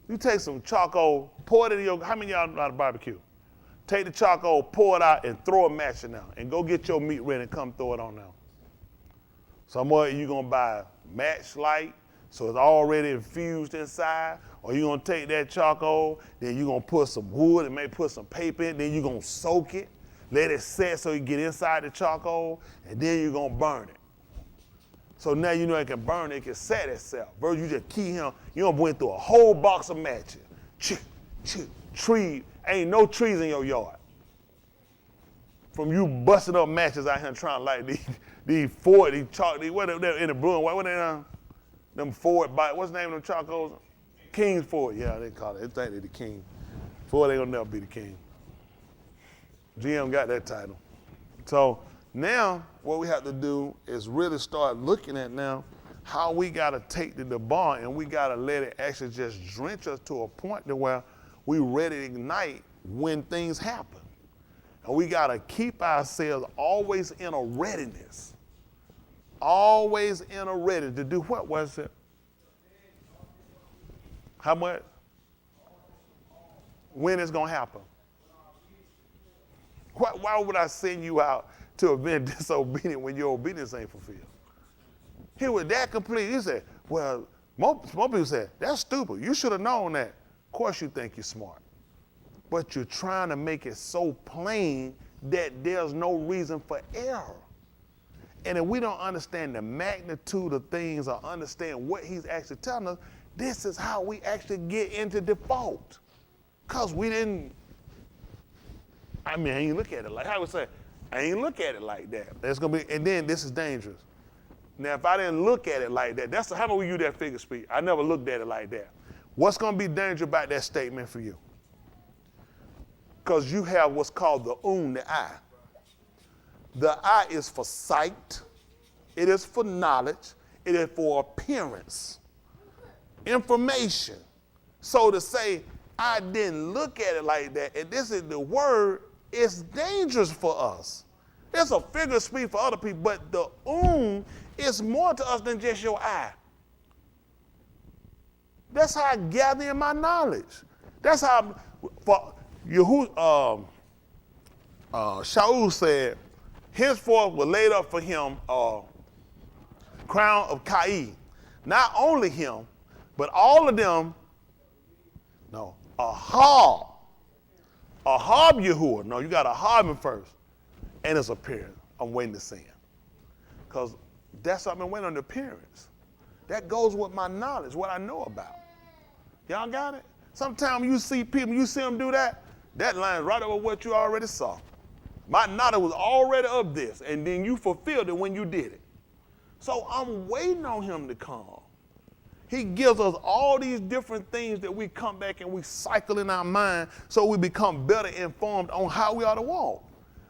You take some charcoal, pour it in your, how many of y'all know how to barbecue? Take the charcoal, pour it out, and throw a match in there. And go get your meat ready and come throw it on there. Somewhere you're going to buy match light, so it's already infused inside, or you're going to take that charcoal, then you're going to put some wood and maybe put some paper in, then you're going to soak it, let it set so you get inside the charcoal, and then you're going to burn it. So now you know it can burn, it can set itself. Versus you just key him, you don't went through a whole box of matches. Tree, ain't no trees in your yard. From you busting up matches out here trying to light these Ford, whatever, in the brewing, what they them Ford, what's the name of them charcoals? King's Ford, yeah, they call it. They think they're the king. Ford ain't gonna never be the king. GM got that title. So now what we have to do is really start looking at now how we gotta take the bar and we gotta let it actually just drench us to a point to where we ready to ignite when things happen. And we gotta keep ourselves always in a readiness. Always in a readiness to do what was it? How much? When it's gonna happen? Why would I send you out to have been disobedient when your obedience ain't fulfilled? He was that complete. He said, well, most people said, that's stupid. You should have known that. Of course you think you're smart. But you're trying to make it so plain that there's no reason for error. And if we don't understand the magnitude of things or understand what he's actually telling us, this is how we actually get into default. Because we didn't, I ain't look at it like, I would say, I ain't look at it like that. That's gonna be, and then this is dangerous. Now, if I didn't look at it like that, that's how we use that figure speech. I never looked at it like that. What's gonna be dangerous about that statement for you? Because you have what's called the eye. The eye is for sight, it is for knowledge, it is for appearance, information. So to say, I didn't look at it like that, and this is the word, it's dangerous for us. It's a figure of speech for other people, but the is more to us than just your eye. That's how I gather in my knowledge. That's how, for Shaul said, henceforth was laid up for him a crown of Cain. Not only him, but all of them, Ahab Yahuwah. No, you got Ahab first. And his appearance. I'm waiting to see him. Because that's what I've been waiting on, the appearance. That goes with my knowledge, what I know about. Y'all got it? Sometimes you see people, you see them do that, that lines right over what you already saw. My knowledge was already of this, and then you fulfilled it when you did it. So I'm waiting on him to come. He gives us all these different things that we come back and we cycle in our mind so we become better informed on how we ought to walk.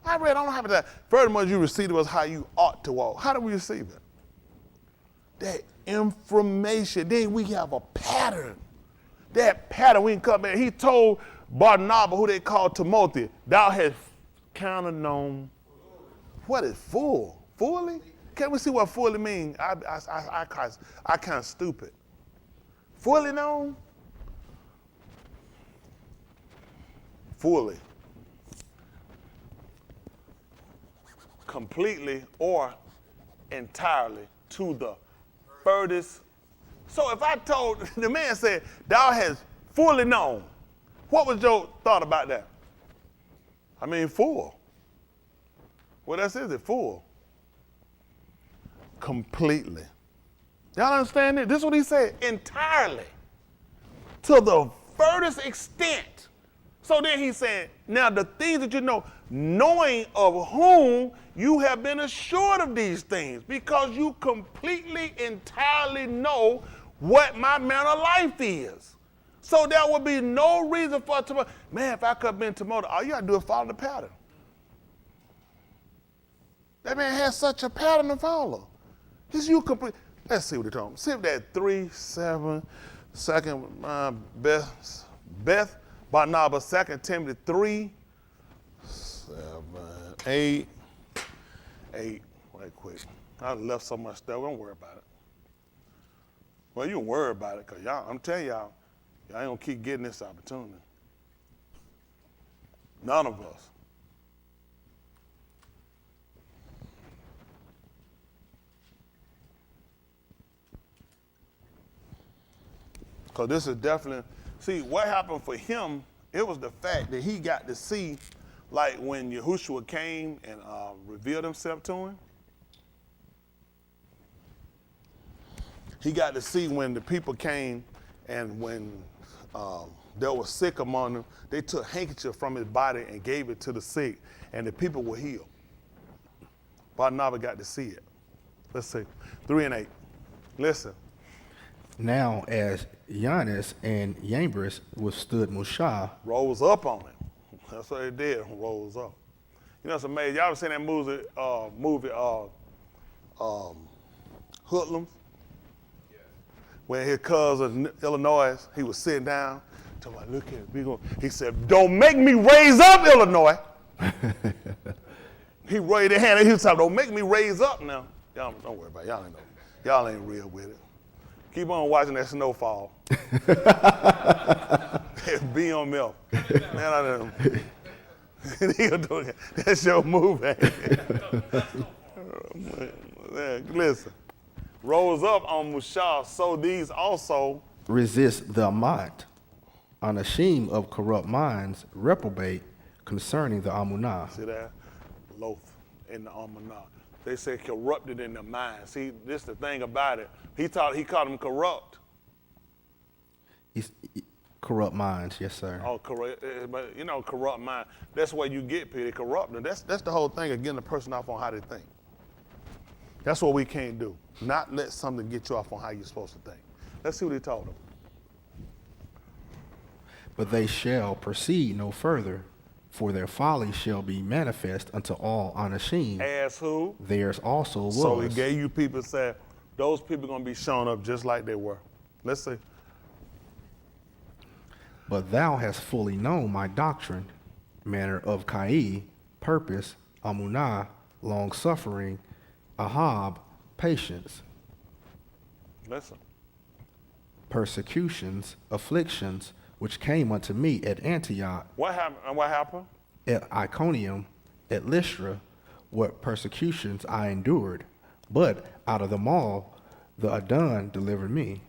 I don't have that. Furthermore, you received was how you ought to walk. How do we receive it? That information. Then we have a pattern. That pattern, we can come back. He told Barnabas, who they called Timothy, thou hast kind of known. What is full? Fully? Can we see what fully means? I kind of stupid. Fully known? Fully. Completely or entirely to the furthest. So if I told, the man said, thou hast fully known, what was your thought about that? Full. What else is it? Full. Completely. Y'all understand it? This is what he said, entirely. To the furthest extent. So then he said, now the things that you know, knowing of whom you have been assured of these things, because you completely, entirely know what my manner of life is. So there would be no reason for tomorrow. Man, if I could have been tomorrow, all you got to do is follow the pattern. That man has such a pattern to follow. He's you complete. Let's see what they're talking about. See if that 3, 7, Beth Barnabas, 2 Timothy 3, 7, 8. Right quick. I left so much stuff. Don't worry about it. Well, you can worry about it, because y'all, I'm telling y'all ain't gonna keep getting this opportunity. None of us. Because this is definitely, see, what happened for him, it was the fact that he got to see, like when Yahushua came and revealed himself to him. He got to see when the people came and when there was sick among them, they took handkerchief from his body and gave it to the sick, and the people were healed. Barnabas got to see it. Let's see, 3 and 8. Listen. Now, as Giannis and Yambres withstood Musha, Rose up on him. That's what they did, rose up. You know, it's amazing. Y'all ever seen that movie Hoodlums? Yeah. When his cousin, Illinois, he was sitting down, talking about, look at it. He said, don't make me raise up, Illinois. He raised his hand and he was talking, don't make me raise up now. Y'all don't worry about it. Y'all ain't know. Y'all ain't real with it. Keep on watching that snowfall. Be on milk. Man, I don't know. That's your move, man. Listen. Rose up on Musha, so these also resist the Amat, unashamed of corrupt minds, reprobate concerning the Amunah. See that? Loath in the Amunah. They say corrupted in the mind. See, this is the thing about it. He called them corrupt. Corrupt minds, yes, sir. Oh, corrupt. But you know, corrupt mind. That's where you get people. They corrupt them. That's the whole thing of getting the person off on how they think. That's what we can't do. Not let something get you off on how you're supposed to think. Let's see what he told them. But they shall proceed no further, for their folly shall be manifest unto all unashamed. As who? Theirs also was. So he gave you people said, those people going to be shown up just like they were. Let's see. But thou hast fully known my doctrine, manner of Kai, purpose, Amunah, long-suffering, Ahab, patience, Listen. persecutions, afflictions, which came unto me at Antioch, What happened? at Iconium, at Lystra, what persecutions I endured. But out of them all, the Adon delivered me.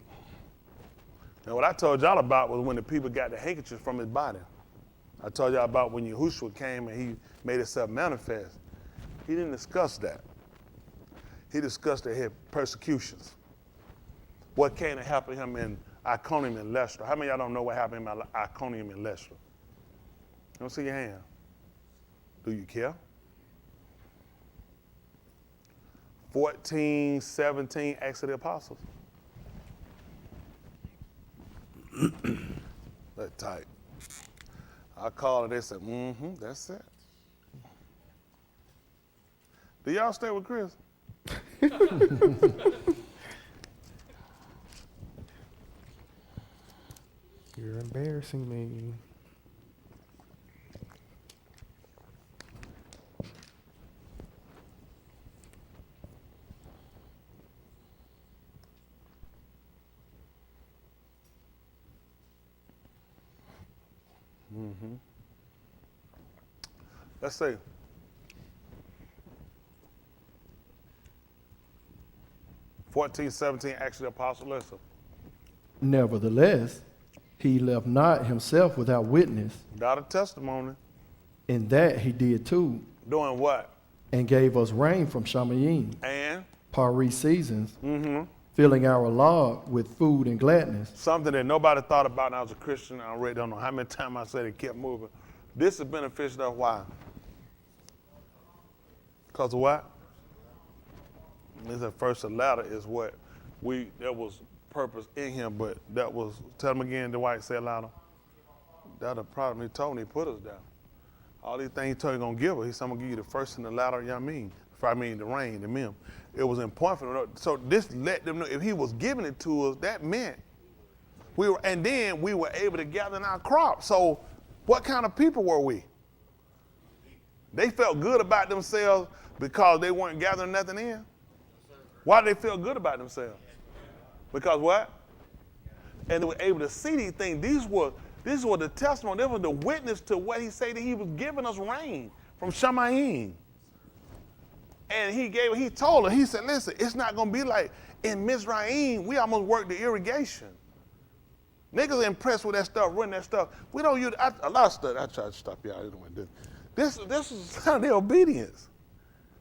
Now, what I told y'all about was when the people got the handkerchief from his body. I told y'all about when Yahushua came and he made himself manifest. He didn't discuss that. He discussed that he had persecutions. What came to happen to him in Iconium and Lystra? How many of y'all don't know what happened in Iconium and Lystra? Don't see your hand. Do you care? 14, 17, Acts of the Apostles. That tight. I called it, they said, that's it. Do y'all stay with Chris? You're embarrassing me. Let's see. (14, 17) Acts of the Apostles. Listen. Nevertheless, he left not himself without witness, Without a testimony. and that he did too, Doing what? and gave us rain from Shamayim, And Paris seasons, filling our log with food and gladness. something that nobody thought about when I was a Christian. I already don't know how many times I said it kept moving. This is beneficial to us. Why? Because of what? This is first the latter is what there was purpose in him, but that was, tell him again, the white said louder. That the problem he told me, he put us down. All these things he told you gonna give us. He said, I'm gonna give you the first and the latter, the rain, the mem. It was important for them. So this let them know if he was giving it to us, that meant and then we were able to gather in our crop. So what kind of people were we? They felt good about themselves because they weren't gathering nothing in. Why did they feel good about themselves? Because what? And they were able to see these things. This was the testimony. This was the witness to what he said that he was giving us rain from Shamayim. And he told her, he said, listen, it's not going to be like in Mizraim, we almost worked the irrigation. Niggas are impressed with that stuff, running that stuff. We don't use a lot of stuff. I tried to stop y'all. I didn't want to do this. This is kind of their obedience.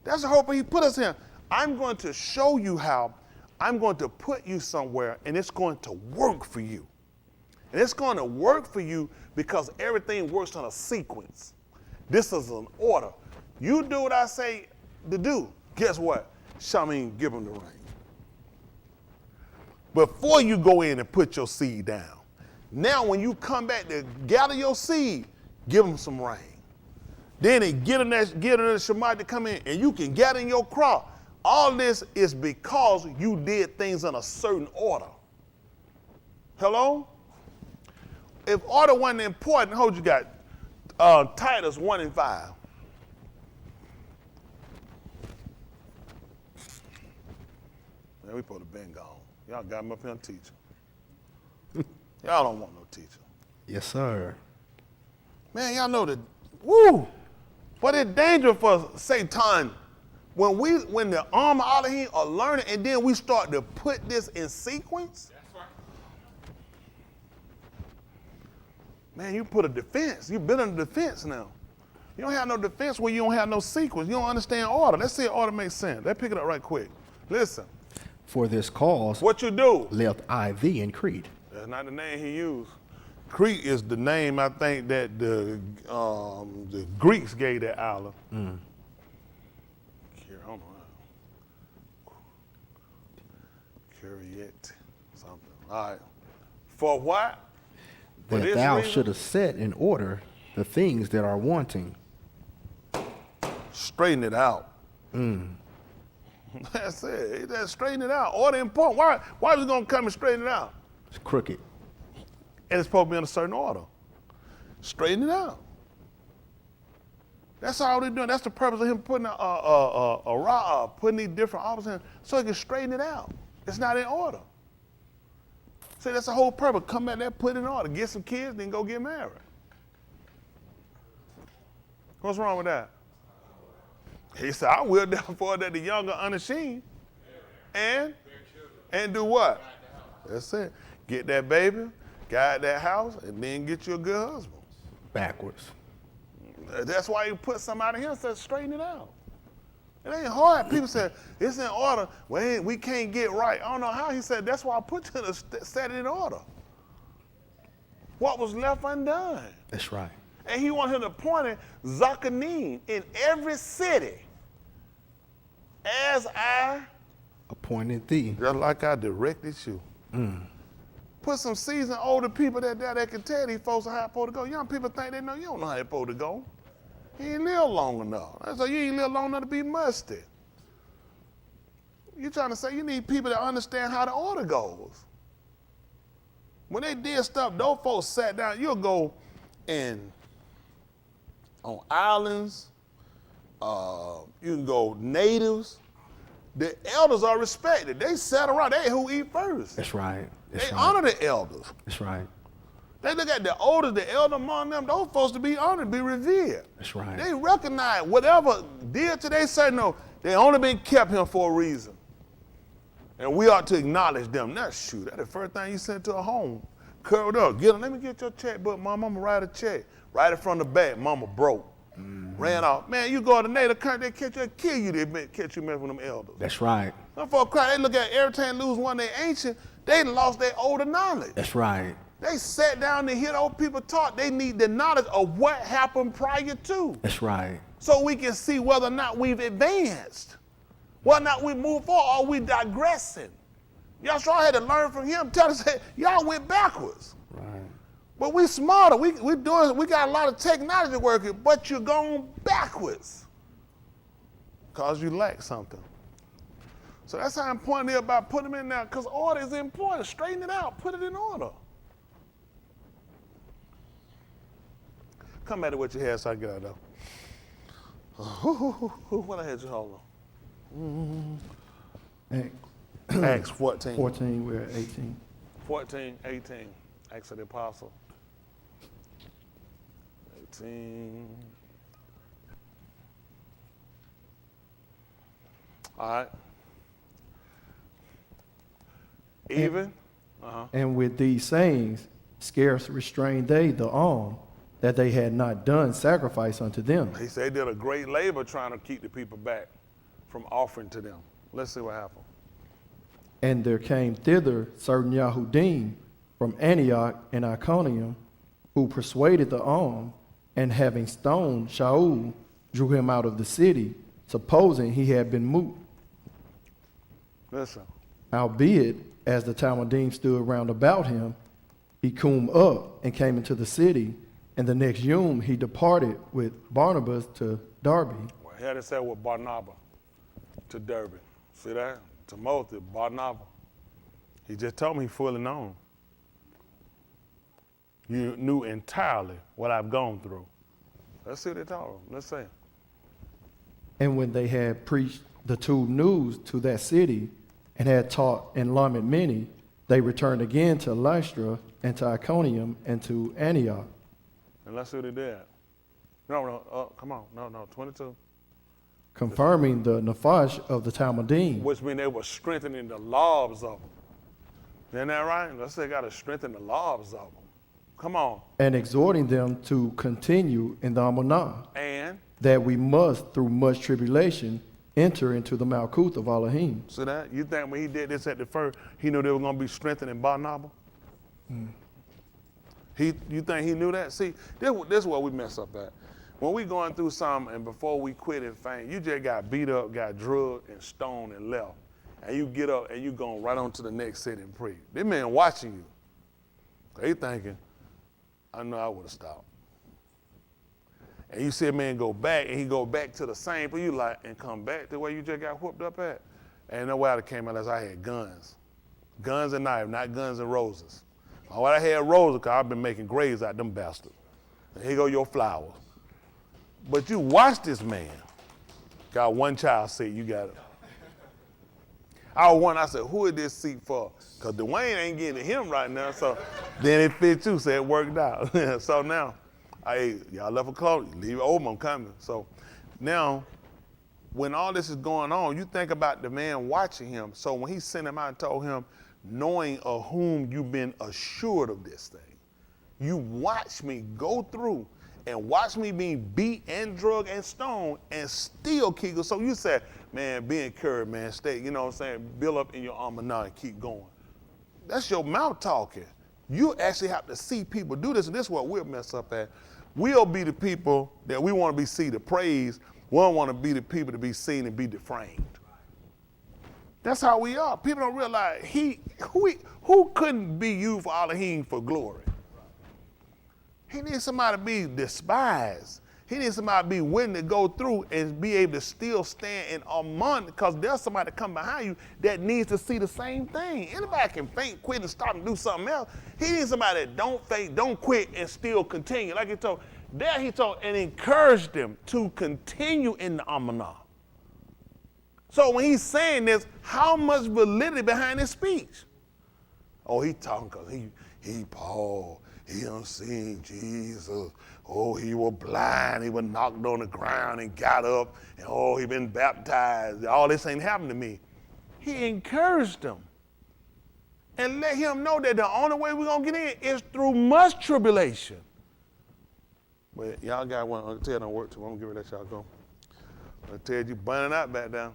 That's the hope he put us in. I'm going to show you how I'm going to put you somewhere, and it's going to work for you. And it's going to work for you because everything works on a sequence. This is an order. You do what I say to do. Guess what? Shamin, give them the rain. Before you go in and put your seed down, now when you come back to gather your seed, give them some rain. Then they get in that Shemite to come in, and you can gather in your crop. All this is because you did things in a certain order. Hello? If order wasn't important, hold you got Titus 1 and 5. Man, we supposed to been gone. Y'all got him up here and teach. Y'all don't want no teacher. Yes, sir. Man, y'all know that, woo! But it's dangerous for Satan when the arm of Elohim are learning and then we start to put this in sequence. That's right. Man, you put a defense. You've been in a defense now. You don't have no defense when you don't have no sequence. You don't understand order. Let's see if order makes sense. Let's pick it up right quick. Listen. For this cause What you do? left I thee in Crete. That's not the name he used. Crete is the name I think that the Greeks gave that island. Here, hold on. Curiet, something. All right. For what? For That this thou reason? shouldest set in order the things that are wanting. Straighten it out. That's it. That's straighten it out. Order important. Why is it gonna come and straighten it out? It's crooked. And it's supposed to be in a certain order. Straighten it out. That's all they're doing. That's the purpose of him putting putting these different offices in, so he can straighten it out. It's not in order. See, that's the whole purpose. Come back there, put it in order, get some kids, then go get married. What's wrong with that? He said, I will therefore that the younger unashamed and do what? That's it. Get that baby, guide that house, and then get you a good husband. Backwards. That's why you put somebody here and said, straighten it out. It ain't hard. People say, it's in order. Well, we can't get right. I don't know how. He said, that's why I put you to set it in order. What was left undone? That's right. And he wanted him to appoint Zakanim in every city as I, Appointed thee. just like I directed you. Put some seasoned older people that can tell these folks how they're supposed to go. Young people think they know. You don't know how they're supposed to go. You ain't live long enough. So you ain't live long enough to be musty. You're trying to say you need people that understand how the order goes. When they did stuff, those folks sat down. You'll go and on islands, you can go natives. The elders are respected. They sat around. They who eat first. That's right. That's They right. honor the elders. That's right. They look at the older, the elder among them. Those folks to be honored, be revered. That's right. They recognize whatever did today. Say no. They only been kept here for a reason, and we ought to acknowledge them. Now, shoot, that's the first thing you sent to a home. Curled up. Get them. Let me get your checkbook, Mom. I'm gonna write a check. Right in front of the back. Mama broke. Ran off. Man, you go to native country, they catch you and kill you. They catch you messing with them elders. That's right. Them folks cry. They look at every time they lose one they ancient. They lost their older knowledge. That's right. They sat down to hear the old people talk. They need the knowledge of what happened prior to, That's right. so we can see whether or not we've advanced, whether or not we move forward, or we digressing. Y'all sure had to learn from him. Tell us, y'all went backwards. Right. But we smarter. We got a lot of technology working, but you're going backwards because you lack something. So that's how important it is about putting them in there, because order is important. Straighten it out. Put it in order. Come back to what you had so I can get out though. What I had you hold on? Acts 14. 14, we're at 18. 14, 18. Acts of the Apostle. 18. All right. Even. And with these sayings, scarce restrained they the arm, that they had not done sacrifice unto them. He said they did a great labor trying to keep the people back from offering to them. Let's see what happened. And there came thither certain Yahudim from Antioch and Iconium, who persuaded the arm, and having stoned Shaul, drew him out of the city, supposing he had been moot. Listen. Howbeit, as the Talmudim stood round about him, he come up and came into the city, and the next yom he departed with Barnabas to Derbe. Well, he had it said with Barnabas to Derbe. See that? Timothy, Barnabas. He just told me he fully known. You knew entirely what I've gone through. Let's see what they told him. Let's see. And when they had preached the two news to that city, and had taught and lamented many, they returned again to Lystra and to Iconium and to Antioch. And let's see what he did. No, come on. No, 22. Confirming the Nephash of the Talmudim. Which means they were strengthening the laws of them. Isn't that right? Let's say got to strengthen the laws of them. Come on. And exhorting them to continue in the Amunah. And? That we must, through much tribulation, enter into the Malkuth of Elohim. See that? You think when he did this at the first, he knew they were going to be strengthened in Barnabas? You think he knew that? See, this is where we mess up at. When we going through something and before we quit and faint, you just got beat up, got drugged and stoned and left. And you get up and you going right on to the next city and preach. They man watching you. They thinking, I know I would have stopped. And you see a man go back, and he go back to the same place you like, and come back to where you just got whooped up at. And no way I came out unless I had guns. Guns and knives, not guns and roses. Oh, I had roses, because I've been making graves out of them bastards. And here go your flowers. But you watch this man. Got one child seat, you got it. I said, who is this seat for? Because Dwayne ain't getting to him right now, so then it fit you, so it worked out. So now, y'all left a close, leave it open, I'm coming. So now, when all this is going on, you think about the man watching him. So when he sent him out and told him, knowing of whom you've been assured of this thing, you watch me go through and watch me being beat and drugged and stoned and still keep going. So you said, man, be encouraged, man, stay, you know what I'm saying, build up in your armor now and keep going. That's your mouth talking. You actually have to see people do this, and this is what we'll mess up at. We'll be the people that we want to be seen to praise. We don't want to be the people to be seen and be defamed. That's how we are. People don't realize who couldn't be used for Elohim for glory. He needs somebody to be despised. He needs somebody to be willing to go through and be able to still stand in among, because there's somebody to come behind you that needs to see the same thing. Anybody can faint, quit, and stop and do something else. He needs somebody that don't faint, don't quit, and still continue. Like he told, and encouraged them to continue in the Amanah. So when he's saying this, how much validity behind his speech? Oh, he talking because he Paul. He done seen Jesus. Oh, he was blind. He was knocked on the ground and got up. And oh, he been baptized. All this ain't happened to me. He encouraged them and let him know that the only way we're going to get in is through much tribulation. But y'all got one. I'll tell you don't work too. I'm going to let y'all go. I'll tell you burning out back down.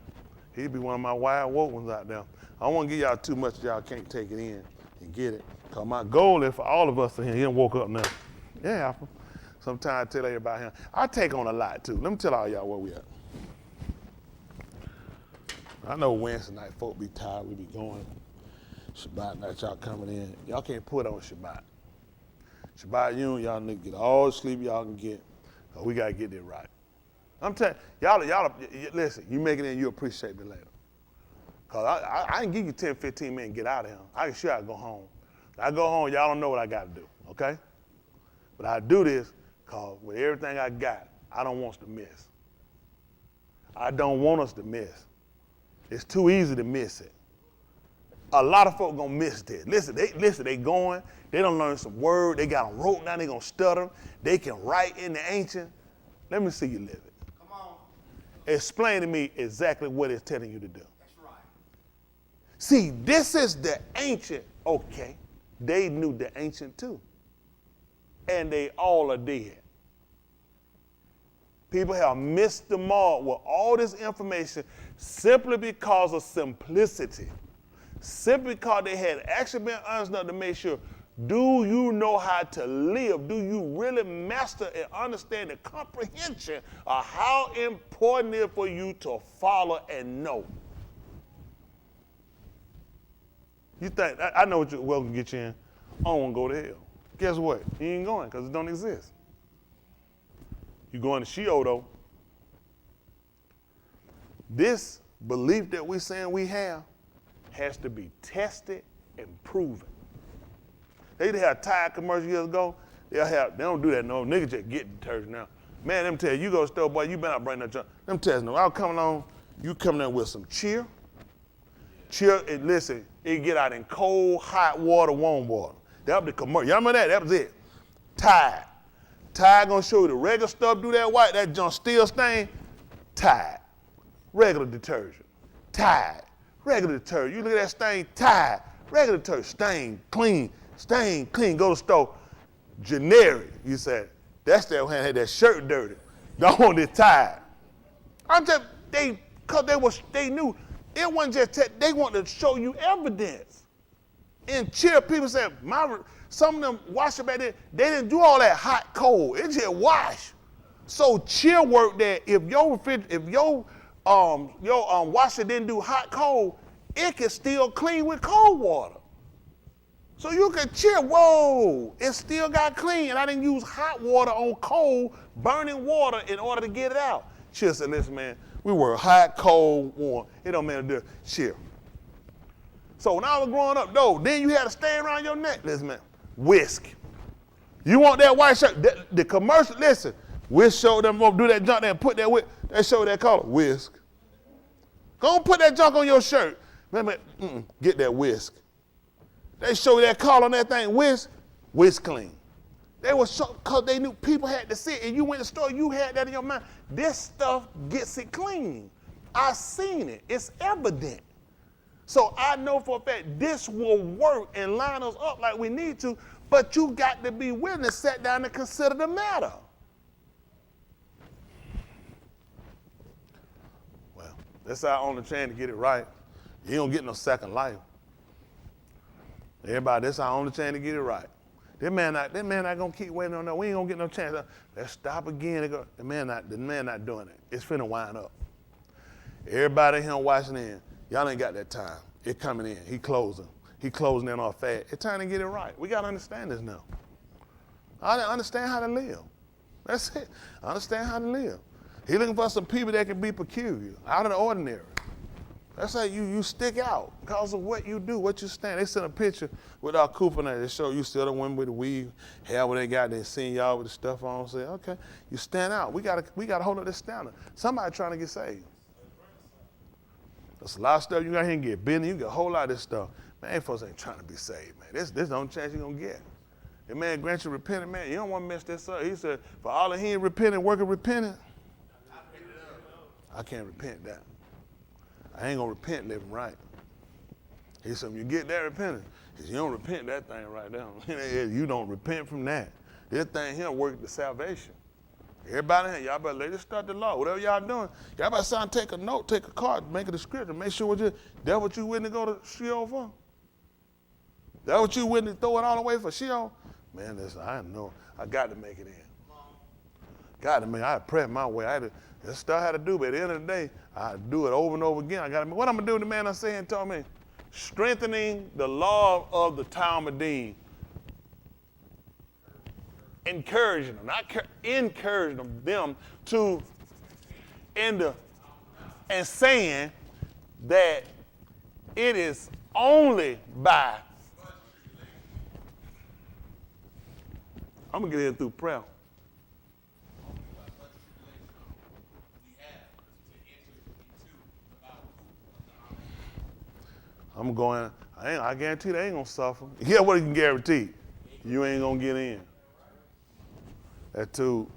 He'd be one of my wild woke ones out there. I don't want to give y'all too much y'all can't take it in and get it. Because my goal is for all of us to hear. He done woke up now. Yeah, Alpha. Sometimes I tell you about him. I take on a lot too. Let me tell all y'all where we at. I know Wednesday night folk be tired. We be going. Shabbat night y'all coming in. Y'all can't put on Shabbat. Shabbat y'all need to get all the sleep y'all can get. Cause we got to get it right. I'm telling y'all, listen, you make it in, you appreciate me later. Because I can give you 10, 15 minutes and get out of here. I can sure I go home. I go home, y'all don't know what I got to do, okay? But I do this because with everything I got, I don't want us to miss. I don't want us to miss. It's too easy to miss it. A lot of folk gonna miss this. Listen, they going, they don't learn some word, they got them wrote down, they gonna stutter, they can write in the ancient. Let me see you live it. Come on. Explain to me exactly what it's telling you to do. That's right. See, this is the ancient. Okay, they knew the ancient too. And they all are dead. People have missed the mark with all this information simply because of simplicity. Simply because they had actually been honest enough to make sure, do you know how to live? Do you really master and understand the comprehension of how important it is for you to follow and know? You think, I know what you're welcome to get you in. I don't want to go to hell. Guess what? You ain't going because it don't exist. You going to Sheol though. This belief that we're saying we have has to be tested and proven. They used to have tire commercials years ago. They don't do that no. Niggas just get detergent now. Man, them tell you go to the store, boy, you better not bring that junk. Them tell no, I'll come along, you come there with some cheer. Cheer, and listen, it get out in cold, hot water, warm water. That was the commercial. Y'all remember that? That was it. Tide. Tide gonna show you the regular stuff do that white, that junk still stain. Tide. Regular detergent. Tide. Regular detergent. You look at that stain, Tide. Regular detergent. Stain, clean. Go to the store. Generic. You said, that's that one had that shirt dirty. Don't want this Tide. I'm just, they knew. It wasn't just, they wanted to show you evidence. In cheer, people said, some of them washer back then, they didn't do all that hot, cold. It just wash. So cheer worked that if your washer didn't do hot, cold, it could still clean with cold water. So you could cheer, whoa, it still got clean. And I didn't use hot water on cold, burning water in order to get it out. Cheer said, listen, man, we were hot, cold, warm. It don't matter to cheer. So when I was growing up, though, then you had to stay around your neck. Listen, man, whisk. You want that white shirt? The commercial, listen, whisk showed them up, do that junk there and put that whisk. They show that color, whisk. Go and put that junk on your shirt. Remember, get that whisk. They show you that collar on that thing, whisk clean. They were so, because they knew people had to see it, and you went to the store, you had that in your mind. This stuff gets it clean. I seen it. It's evident. So I know for a fact this will work and line us up like we need to, but you got to be willing to sit down and consider the matter. Well, that's our only chance to get it right. You don't get no second life. Everybody, that's our only chance to get it right. That man not gonna keep waiting on that. We ain't gonna get no chance. Let's stop again. The man not doing it. It's finna wind up. Everybody here watching in, y'all ain't got that time. It coming in. He closing in off fast. It's time to get it right. We gotta understand this now. I understand how to live. That's it. I understand how to live. He looking for some people that can be peculiar, out of the ordinary. That's how you stick out because of what you do, what you stand. They sent a picture with our coupon there. They show you still the women with the weave, hair what they got. They seen y'all with the stuff on. Say, okay, you stand out. We gotta hold up this standard. Somebody trying to get saved. There's a lot of stuff you got here and get busy. You get a whole lot of this stuff. Man, folks ain't trying to be saved, man. This the only chance you're gonna get. The man grants you repenting, man. You don't want to mess this up. He said, for all of he ain't repenting, working repenting. I can't repent that. I ain't gonna repent living right. He said, when you get that repentance, he said, you don't repent that thing right now. You don't repent from that. This thing here work the salvation. Everybody here, y'all better let it start the law. Whatever y'all doing, y'all better sign, take a note, take a card, make a description, make sure that's what you willing to go to Sheol for? That what you willing to throw it all away for Sheol? Man, listen, I know I got to make it in. Got to make it. I had to prep my way. That's stuff I had to do, but at the end of the day, I do it over and over again. What I'm going to do, the man I saying told me, strengthening the law of the Talmudim. Encouraging them, not encouraging them to end and saying that it is only by, I'm going to get in through prayer. I'm going, I guarantee they ain't gonna suffer. Yeah, what you can guarantee? You ain't gonna get in. That too.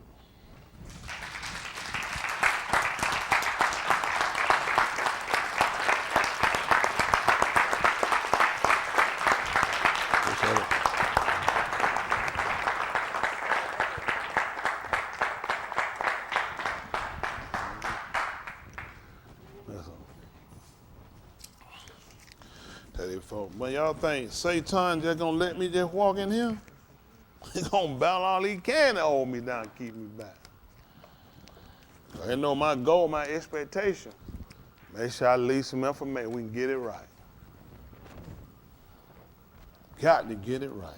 When y'all think Satan just gonna let me just walk in here, he gonna battle all he can to hold me down and keep me back. I know my goal, my expectation. Make sure I leave some information, we can get it right. Got to get it right.